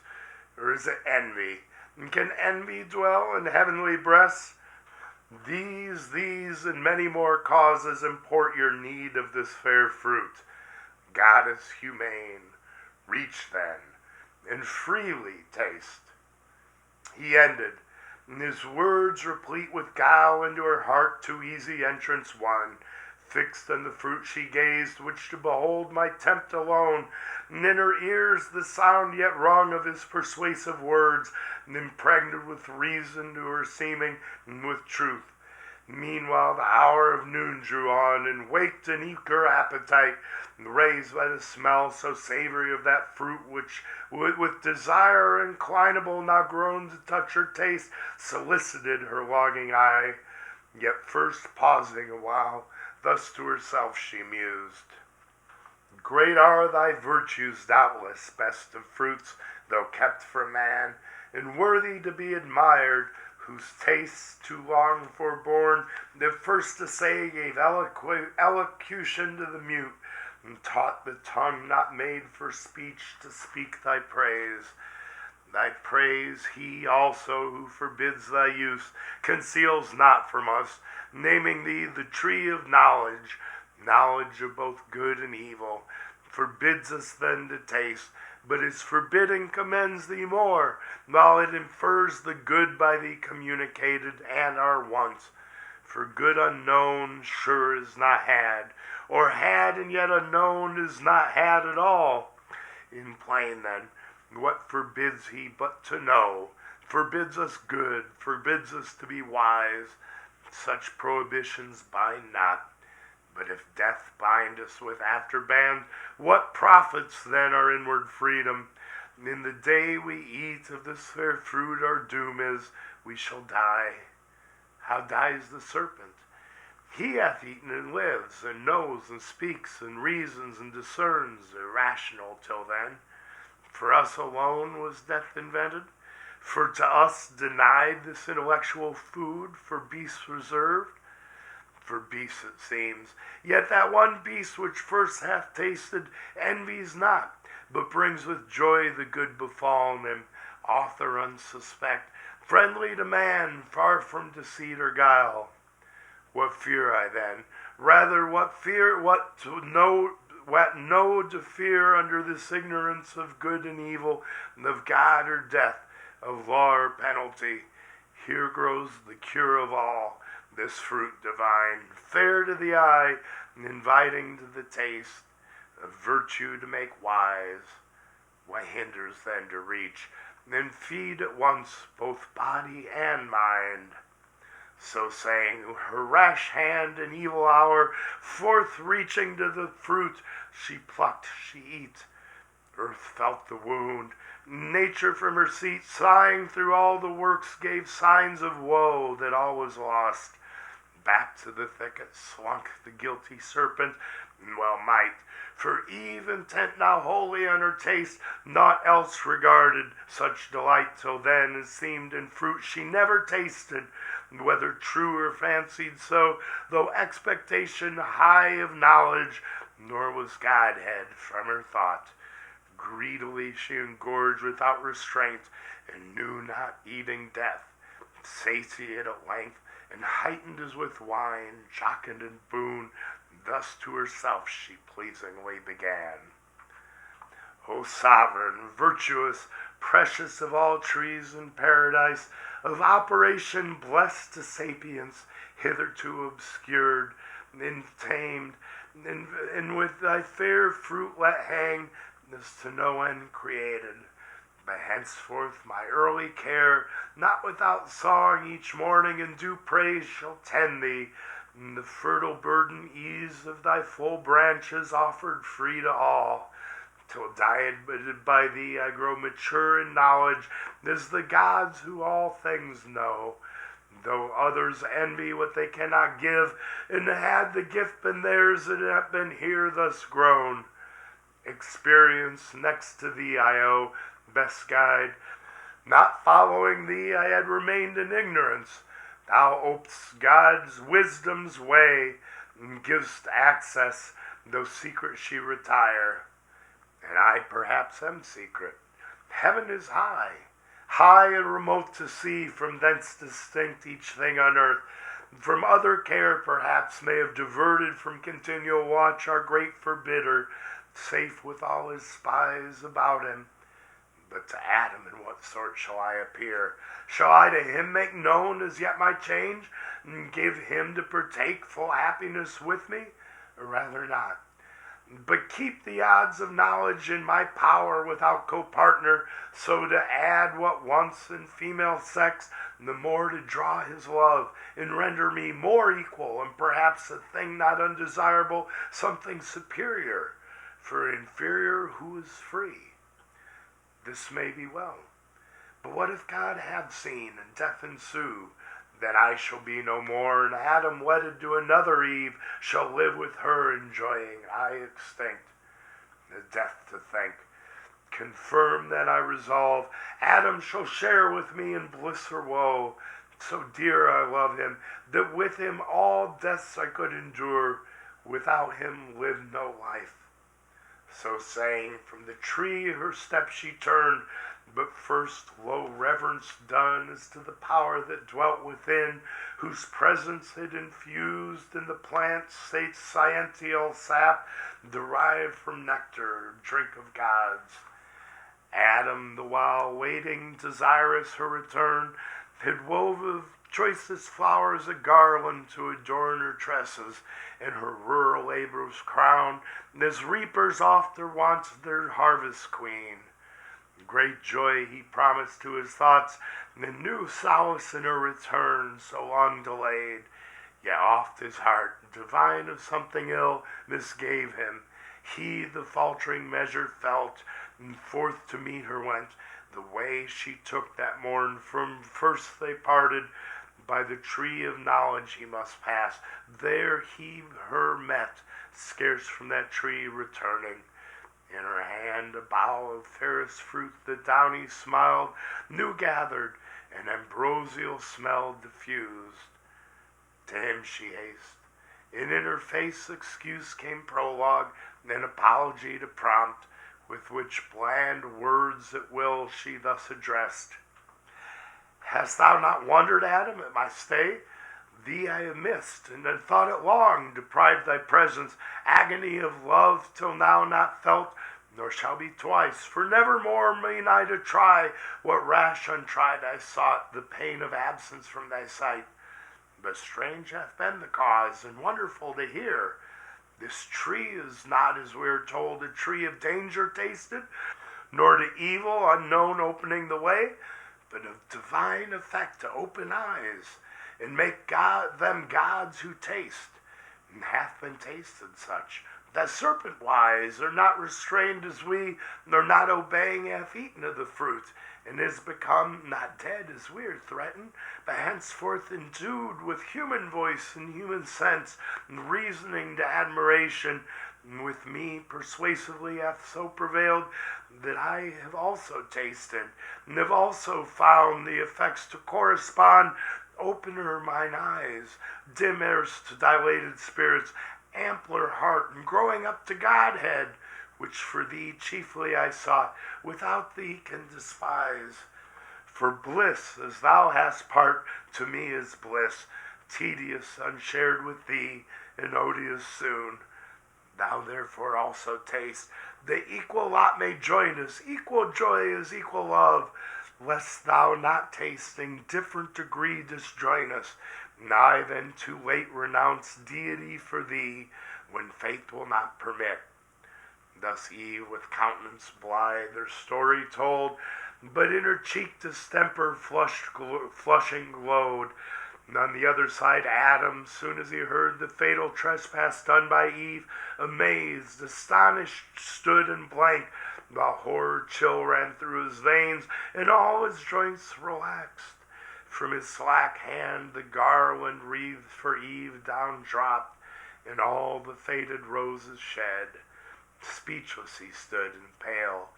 Or is it envy? And can envy dwell in heavenly breasts? These, and many more causes import your need of this fair fruit. God is humane. Reach then, and freely taste. He ended, and his words replete with guile into her heart too easy entrance won. Fixed on the fruit she gazed, which to behold might tempt alone, and in her ears the sound yet rung of his persuasive words, and impregnated with reason to her seeming, and with truth. Meanwhile the hour of noon drew on, and waked an eager appetite, raised by the smell so savory of that fruit which, with desire inclinable, now grown to touch her taste, solicited her longing eye. Yet first pausing awhile, thus to herself she mused. Great are thy virtues, doubtless, best of fruits, though kept from man, and worthy to be admired, whose tastes too long forborne, that first to say gave elocution to the mute, and taught the tongue not made for speech to speak thy praise. Thy praise he also who forbids thy use conceals not from us, naming thee the tree of knowledge, knowledge of both good and evil, forbids us then to taste, but his forbidding commends thee more, while it infers the good by thee communicated and our wants. For good unknown sure is not had, or had and yet unknown is not had at all. In plain then, what forbids he but to know? Forbids us good, forbids us to be wise. Such prohibitions bind not. But if death bind us with afterband, what profits then our inward freedom? In the day we eat of this fair fruit, our doom is, we shall die. How dies the serpent? He hath eaten and lives, and knows and speaks and reasons and discerns, irrational till then. For us alone was death invented, for to us denied this intellectual food, for beasts reserved. For beasts it seems, yet that one beast which first hath tasted envies not, but brings with joy the good befallen him, author unsuspect, friendly to man, far from deceit or guile. What fear I then? Rather, what know to fear under this ignorance of good and evil, of God or death, of law or penalty. Here grows the cure of all, this fruit divine, fair to the eye, and inviting to the taste, of virtue to make wise. What hinders then to reach, and feed at once both body and mind? So saying, her rash hand in evil hour, forth reaching to the fruit, she plucked, she eat. Earth felt the wound. Nature from her seat, sighing through all the works, gave signs of woe that all was lost. Back to the thicket slunk the guilty serpent, and well might, for Eve, intent now wholly on her taste, naught else regarded, such delight till then as seemed in fruit she never tasted, whether true or fancied so, though expectation high of knowledge, nor was Godhead from her thought. Greedily she engorged without restraint, and knew not eating death, satiate at length, and heightened as with wine, jocund and boon, thus to herself she pleasingly began. O sovereign, virtuous, precious of all trees in paradise, of operation blessed to sapience, hitherto obscured, intamed, and with thy fair fruit let hang, as to no end created. But henceforth my early care, not without song each morning and due praise, shall tend thee, and the fertile burden ease of thy full branches offered free to all. Till dieted by thee I grow mature in knowledge, as the gods who all things know. Though others envy what they cannot give, and had the gift been theirs, it had been here thus grown. Experience next to thee I owe, best guide. Not following thee I had remained in ignorance. Thou open'st God's wisdom's way, and giv'st access, though secret she retire. And I perhaps am secret. Heaven is high, high and remote to see, from thence distinct each thing on earth. From other care perhaps may have diverted from continual watch our great forbidder, safe with all his spies about him. But to Adam in what sort shall I appear? Shall I to him make known as yet my change, and give him to partake full happiness with me? Or rather not. But keep the odds of knowledge in my power without co-partner, so to add what once in female sex, the more to draw his love, and render me more equal, and perhaps a thing not undesirable, something superior, for inferior who is free. This may be well. But what if God have seen, and death ensue? Then I shall be no more, and Adam wedded to another Eve shall live with her, enjoying I extinct. The death to think. Confirm then I resolve, Adam shall share with me in bliss or woe. So dear I love him, that with him all deaths I could endure, without him live no life. So saying, from the tree her steps she turned, but first low reverence done as to the power that dwelt within, whose presence had infused in the plant's sciential sap, derived from nectar, drink of gods. Adam, the while waiting, desirous her return, had wove of choicest flowers a garland to adorn her tresses, and her rural labor's crown, as reapers oft are wont their harvest queen. Great joy he promised to his thoughts, and new solace in her return so long delayed. Yet oft his heart, divine of something ill, misgave him. He the faltering measure felt, and forth to meet her went. The way she took that morn, from first they parted, by the tree of knowledge he must pass. There he her met, scarce from that tree returning. In her hand a bough of fairest fruit that downy smiled, new gathered, and ambrosial smell diffused. To him she haste, and in her face excuse came prologue, and apology to prompt, with which bland words at will she thus addressed. Hast thou not wondered, Adam, at my stay? Thee I have missed, and had thought it long, deprived thy presence, agony of love till now not felt, nor shall be twice, for nevermore mean I to try what rash untried I sought, the pain of absence from thy sight. But strange hath been the cause, and wonderful to hear. This tree is not, as we are told, a tree of danger tasted, nor to evil unknown opening the way, but of divine effect to open eyes, and make them gods who taste, and hath been tasted such, that serpent-wise are not restrained as we, nor not obeying hath eaten of the fruit, and is become not dead as we are threatened, but henceforth endued with human voice and human sense, and reasoning to admiration, and with me persuasively hath so prevailed that I have also tasted, and have also found the effects to correspond. Opener mine eyes, dim erst to dilated spirits, ampler heart, and growing up to Godhead, which for thee chiefly I sought, without thee can despise. For bliss, as thou hast part, to me is bliss, tedious, unshared with thee, and odious soon. Thou therefore also taste, the equal lot may join us, equal joy is equal love, lest thou not tasting different degree disjoin us, nigh then too late renounce deity for thee, when faith will not permit. Thus Eve with countenance blithe her story told, but in her cheek distemper flushing glowed. And on the other side Adam, soon as he heard the fatal trespass done by Eve, amazed, astonished, stood and blank, while horror chill ran through his veins, and all his joints relaxed. From his slack hand the garland wreathed for Eve down dropped, and all the faded roses shed. Speechless he stood and pale,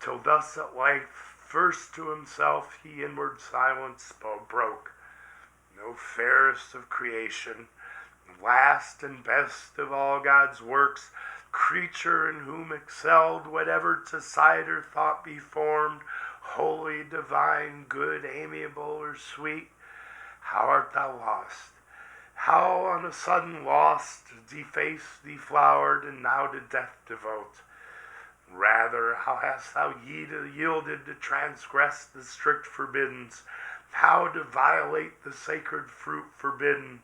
till thus at length, first to himself he inward silence broke. No fairest of creation, last and best of all God's works, creature in whom excelled whatever to sight or thought be formed, holy, divine, good, amiable, or sweet, how art thou lost? How on a sudden lost, defaced, deflowered, and now to death devote? Rather, how hast thou yielded to transgress the strict forbiddance, how to violate the sacred fruit forbidden?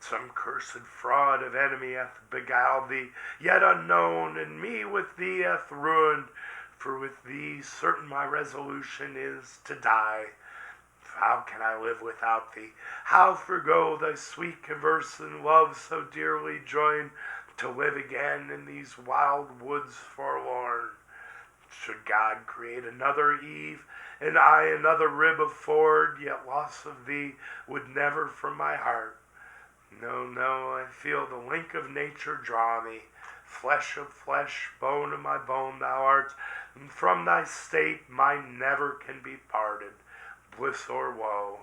Some cursed fraud of enemy hath beguiled thee, yet unknown, and me with thee hath ruined. For with thee certain my resolution is to die. How can I live without thee? How forgo thy sweet converse and love so dearly joined, to live again in these wild woods forlorn? Should God create another Eve, and I another rib afford, yet loss of thee would never from my heart. No, no, I feel the link of nature draw me, flesh of flesh, bone of my bone thou art, and from thy state mine never can be parted, bliss or woe.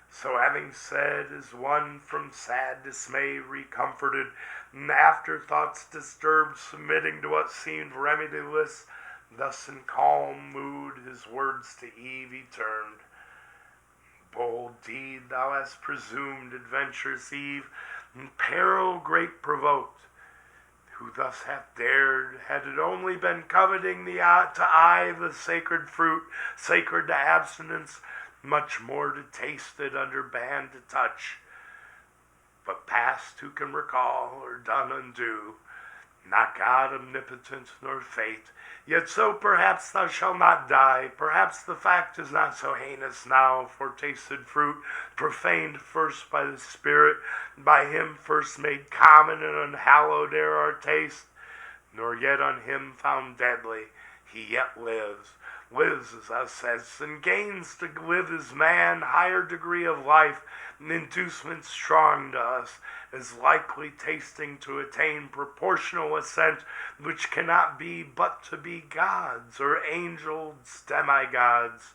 So having said, as one from sad dismay recomforted, and afterthoughts disturbed, submitting to what seemed remediless, thus in calm mood his words to Eve he turned. Bold deed thou hast presumed, adventurous Eve, and peril great provoked. Who thus hath dared, had it only been coveting to eye the sacred fruit, sacred to abstinence, much more to taste it under ban to touch. But past who can recall, or done undo, not God omnipotent nor fate, yet so perhaps thou shalt not die. Perhaps the fact is not so heinous now, for tasted fruit, profaned first by the Spirit, by him first made common and unhallowed ere our taste, nor yet on him found deadly, he yet lives, as thou saidst, and gains to live as man, higher degree of life, an inducement strong to us, as likely tasting to attain proportional assent, which cannot be but to be gods, or angels, demigods.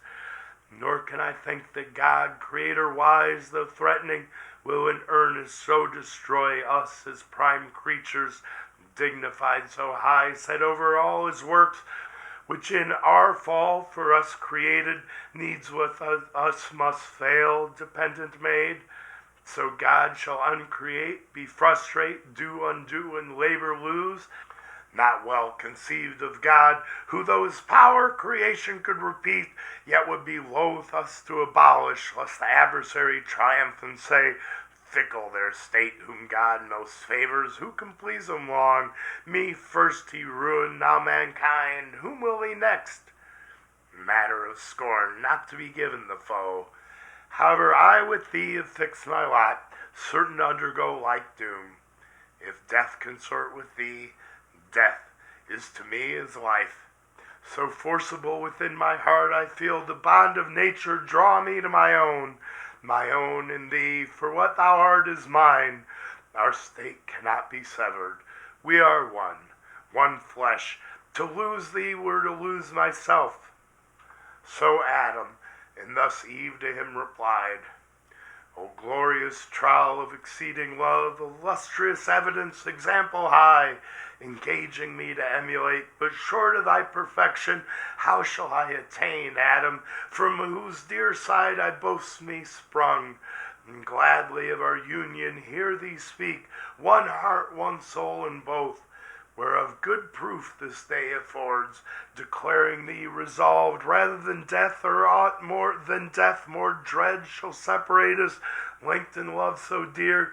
Nor can I think that God, creator wise, though threatening, will in earnest so destroy us as prime creatures, dignified so high, set over all his works, which in our fall for us created, needs with us must fail, dependent made. So God shall uncreate, be frustrate, do undo, and labor lose. Not well conceived of God, who though his power creation could repeat, yet would be loath us to abolish, lest the adversary triumph and say, fickle their state whom God most favors, who can please him long? Me first he ruined, now mankind, whom will he next? Matter of scorn, not to be given the foe. However, I with thee have fixed my lot, certain to undergo like doom. If death consort with thee, death is to me as life. So forcible within my heart I feel the bond of nature draw me to my own in thee, for what thou art is mine. Our state cannot be severed. We are one flesh. To lose thee were to lose myself. So Adam, and thus Eve to him replied, O glorious trial of exceeding love, illustrious evidence, example high, engaging me to emulate, but short of thy perfection, how shall I attain, Adam, from whose dear side I boast me sprung? And gladly of our union hear thee speak, one heart, one soul in both, whereof good proof this day affords, declaring thee resolved, rather than death or aught more than death more dread shall separate us, linked in love so dear,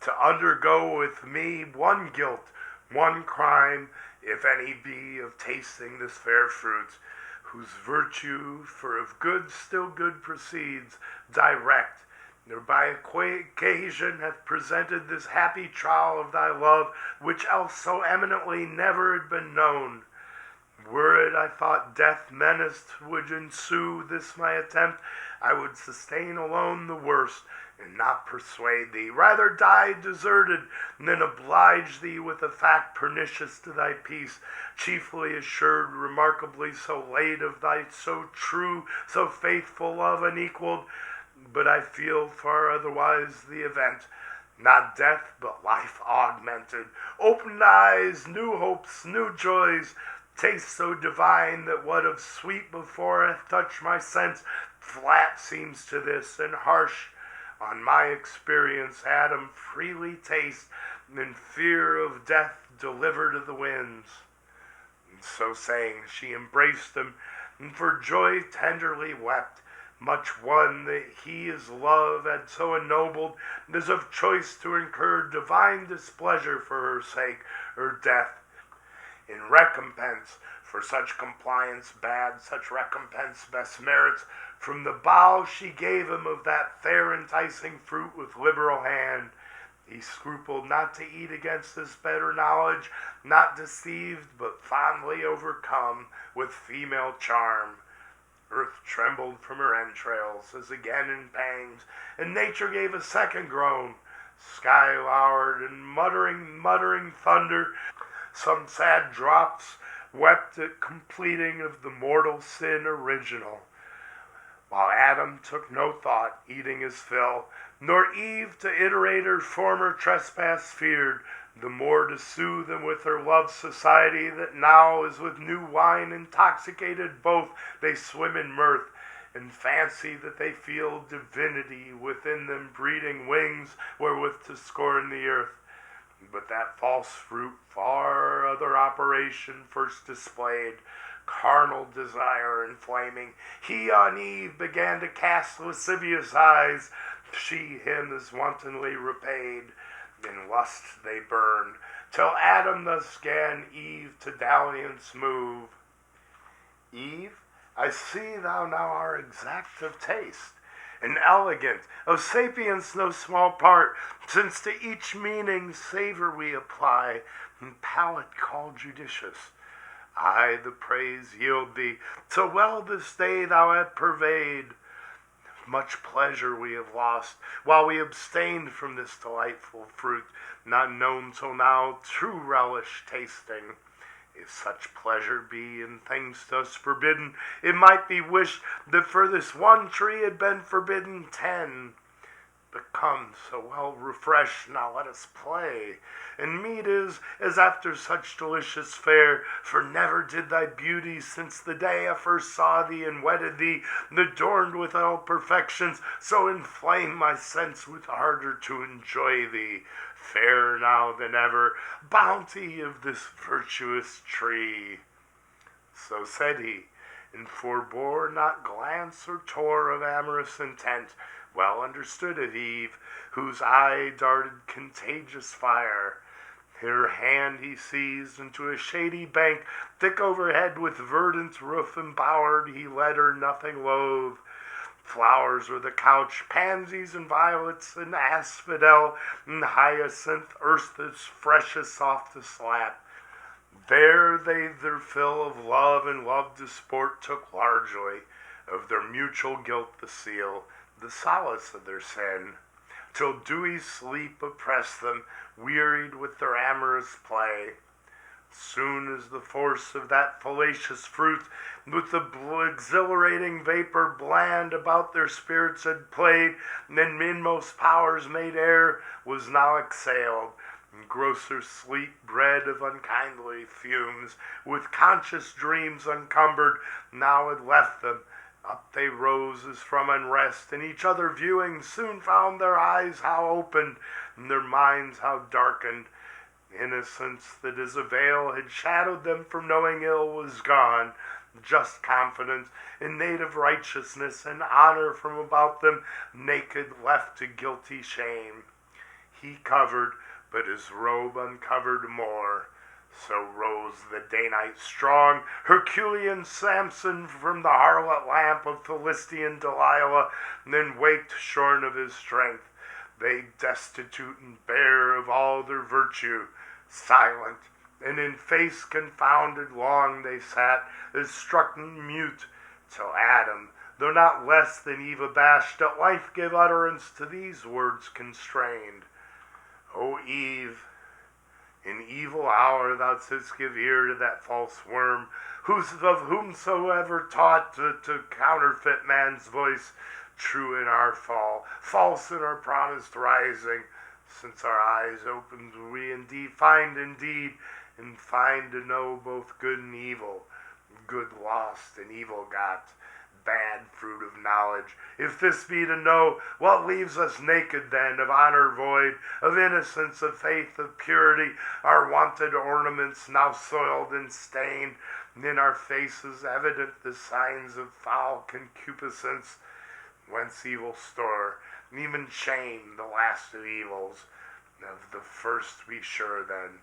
to undergo with me one guilt, one crime, if any be, of tasting this fair fruit, whose virtue for of good still good proceeds, direct, nor by occasion hath presented this happy trial of thy love, which else so eminently never had been known. Were it, I thought, death menaced would ensue this my attempt, I would sustain alone the worst, and not persuade thee, rather die deserted, than oblige thee with a fact pernicious to thy peace, chiefly assured remarkably so late of thy so true, so faithful love unequalled. But I feel far otherwise the event, not death, but life augmented, opened eyes, new hopes, new joys, taste so divine that what of sweet before hath touched my sense, flat seems to this, and harsh on my experience Adam freely taste, in fear of death delivered to the winds. And so saying, she embraced him, and for joy tenderly wept, much won that he his love had so ennobled, as of choice to incur divine displeasure for her sake, her death. In recompense for such compliance bad, such recompense best merits, from the bough she gave him of that fair enticing fruit with liberal hand. He scrupled not to eat against this better knowledge, not deceived, but fondly overcome with female charm. Earth trembled from her entrails, as again in pangs, and nature gave a second groan. Sky lowered, and muttering thunder, some sad drops wept at completing of the mortal sin original. While Adam took no thought, eating his fill, nor Eve to iterate her former trespass feared, the more to soothe him with her love's society, that now as with new wine intoxicated both, they swim in mirth, and fancy that they feel divinity within them breeding wings wherewith to scorn the earth. But that false fruit far other operation first displayed, carnal desire inflaming. He on Eve began to cast lascivious eyes, she him as wantonly repaid. In lust they burned, till Adam thus 'gan Eve to dalliance move. Eve, I see thou now art exact of taste, and elegant, of sapience no small part, since to each meaning savour we apply, and palate call judicious. I the praise yield thee, so well this day thou hast purveyed. Much pleasure we have lost, while we abstained from this delightful fruit, not known till now, true relish tasting. If such pleasure be in things thus forbidden, it might be wished that for this one tree had been forbidden 10. become so well refreshed, now let us play. And meet is as after such delicious fare, for never did thy beauty, since the day I first saw thee and wedded thee, adorned with all perfections, so inflame my sense with ardor to enjoy thee. Fairer now than ever, bounty of this virtuous tree. So said he, and forbore not glance or tore of amorous intent, well understood of Eve, whose eye darted contagious fire. Her hand he seized into a shady bank, thick overhead with verdant roof embowered, he led her nothing loath. Flowers were the couch, pansies and violets, and asphodel, and hyacinth, earth's freshest, softest lap. There they their fill of love and love to sport took largely, of their mutual guilt the seal, the solace of their sin, till dewy sleep oppressed them, wearied with their amorous play. Soon as the force of that fallacious fruit, with the exhilarating vapor bland about their spirits had played, and inmost powers made air, was now exhaled, and grosser sleep bred of unkindly fumes, with conscious dreams uncumbered, now had left them. Up they rose as from unrest, and each other viewing, soon found their eyes how opened, and their minds how darkened. Innocence that as a veil had shadowed them from knowing ill was gone. Just confidence in native righteousness and honor from about them, naked left to guilty shame. He covered, but his robe uncovered more. So rose the Danite strong, Herculean Samson from the harlot lamp of Philistine Delilah, then waked shorn of his strength. They destitute and bare of all their virtue, silent, and in face confounded long they sat, as struck mute, till Adam, though not less than Eve abashed, at life gave utterance to these words constrained. O Eve, in evil hour thou didst give ear to that false worm, of whomsoever taught to counterfeit man's voice, true in our fall, false in our promised rising. Since our eyes opened, we indeed find and find to know both good and evil, good lost and evil got, bad fruit of knowledge. If this be to know, what leaves us naked then, of honor void, of innocence, of faith, of purity, our wonted ornaments now soiled and stained, and in our faces evident the signs of foul concupiscence, whence evil store, and even shame, the last of evils. Of the first be sure then.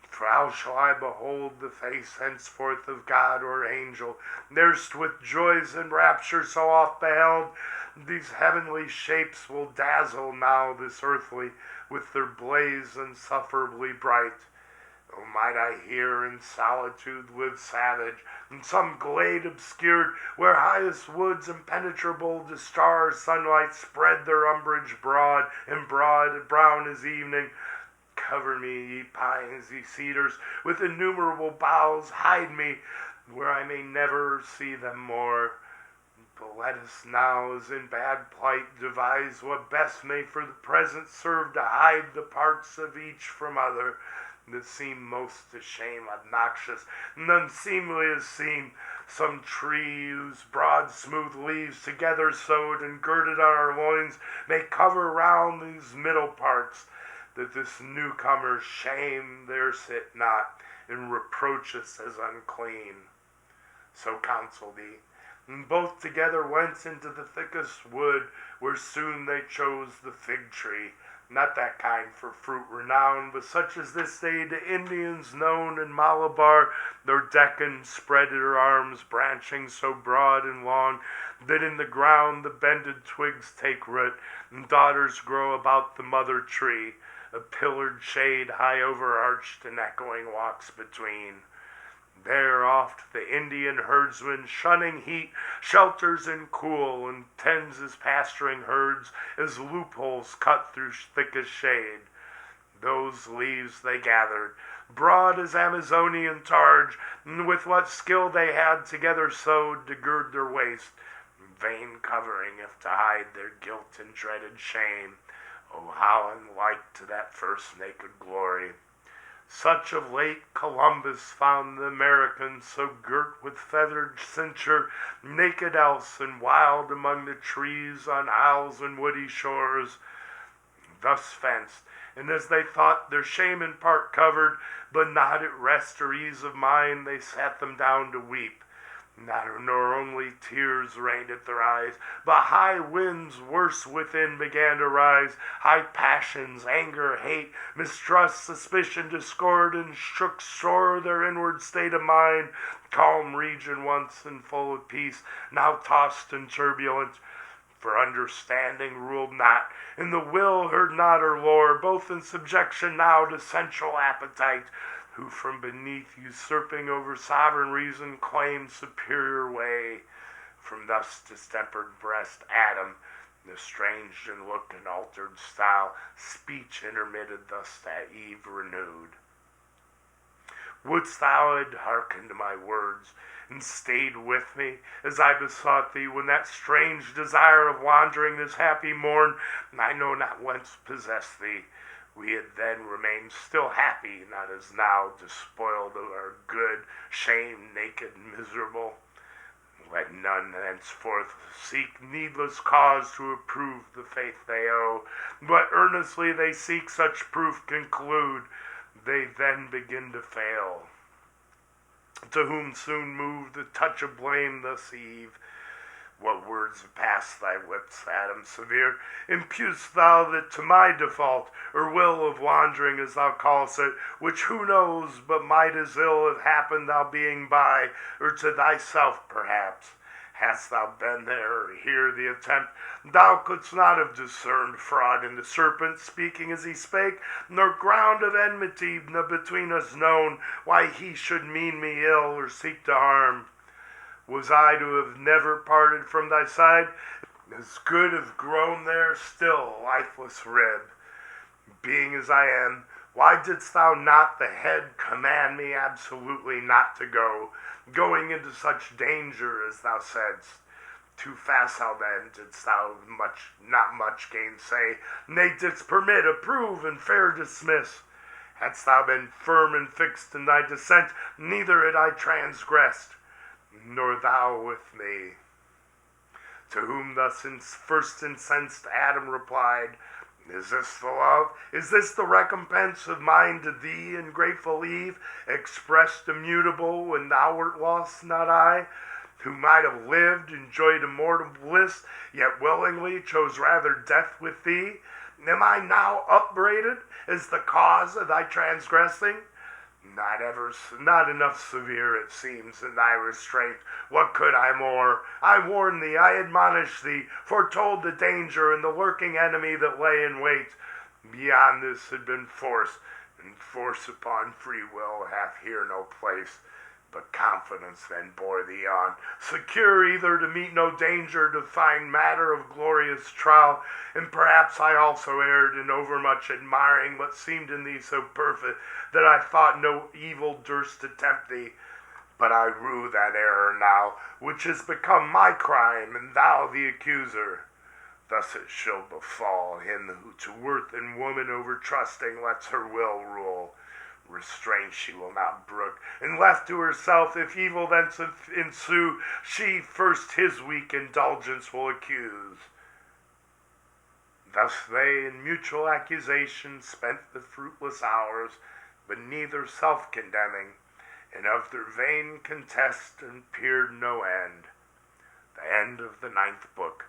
For how shall I behold the face henceforth of God or angel, erst with joys and rapture so oft beheld? These heavenly shapes will dazzle now this earthly, with their blaze insufferably bright. Oh, might I here in solitude live savage, in some glade obscured, where highest woods impenetrable to star sunlight spread their umbrage broad, and brown as evening. Cover me, ye pines, ye cedars, with innumerable boughs, hide me, where I may never see them more. But let us now, as in bad plight, devise what best may for the present serve to hide the parts of each from other, that seem most to shame obnoxious, and unseemly as seem some tree whose broad smooth leaves together sewed and girded on our loins may cover round these middle parts, that this newcomer's shame there sit not, and reproach us as unclean. So counseled he, and both together went into the thickest wood, where soon they chose the fig tree, not that kind for fruit renowned, but such as this day to Indians known in Malabar, their Deccan spread her arms, branching so broad and long, that in the ground the bended twigs take root, and daughters grow about the mother tree, a pillared shade high overarched and echoing walks between. There oft the Indian herdsman, shunning heat, shelters in cool, and tends his pasturing herds as loopholes cut through thickest shade. Those leaves they gathered, broad as Amazonian targe, and with what skill they had together sewed to gird their waist, vain covering if to hide their guilt and dreaded shame. Oh, how unlike to that first naked glory! Such of late Columbus found the American, so girt with feathered cincture, naked else and wild among the trees on isles and woody shores, thus fenced, and as they thought their shame in part covered, but not at rest or ease of mind, they sat them down to weep. Nor only tears rained at their eyes, but high winds worse within began to rise. High passions, anger, hate, mistrust, suspicion, discord, and shook sore their inward state of mind. Calm region once and full of peace, now tossed in turbulence. For understanding ruled not, and the will heard not her lore, both in subjection now to sensual appetite, who from beneath usurping over sovereign reason claimed superior way. From thus distempered breast Adam, estranged in look and altered style, speech intermitted thus that Eve renewed. Wouldst thou had hearkened to my words, and stayed with me, as I besought thee, when that strange desire of wandering this happy morn, I know not whence, possessed thee, we had then remained still happy, not as now, despoiled of our good, shamed, naked, miserable. Let none henceforth seek needless cause to approve the faith they owe, but earnestly they seek such proof conclude, they then begin to fail. To whom soon moved the touch of blame thus Eve, what words have passed thy lips, Adam severe? Imputest thou that to my default, or will of wandering, as thou callest it, which who knows but might as ill have happened thou being by, or to thyself perhaps? Hadst thou been there, or here the attempt, thou couldst not have discerned fraud in the serpent, speaking as he spake, nor ground of enmity between us known, why he should mean me ill, or seek to harm. Was I to have never parted from thy side, as good have grown there still, lifeless rib? Being as I am, why didst thou not the head command me absolutely not to go, going into such danger as thou saidst? Too facile then didst thou not much gainsay, nay, didst permit, approve, and fair dismiss. Hadst thou been firm and fixed in thy dissent, neither had I transgressed, nor thou with me. To whom thus first incensed Adam replied, Is this the love? Is this the recompense of mine to thee, ungrateful Eve, expressed immutable when thou wert lost, not I, who might have lived, enjoyed immortal bliss, yet willingly chose rather death with thee? Am I now upbraided as the cause of thy transgressing? Not enough severe, it seems, in thy restraint. What could I more? I warned thee, I admonished thee, foretold the danger and the lurking enemy that lay in wait. Beyond this had been force, and force upon free will hath here no place. But confidence then bore thee on, secure either to meet no danger, to find matter of glorious trial. And perhaps I also erred in overmuch admiring what seemed in thee so perfect, that I thought no evil durst to tempt thee. But I rue that error now, which has become my crime, and thou the accuser. Thus it shall befall him who to worth in woman over trusting lets her will rule. Restraint she will not brook, and left to herself, if evil thence ensue, she first his weak indulgence will accuse. Thus they in mutual accusation spent the fruitless hours, but neither self-condemning, and of their vain contest appeared no end. The end of the 9th book.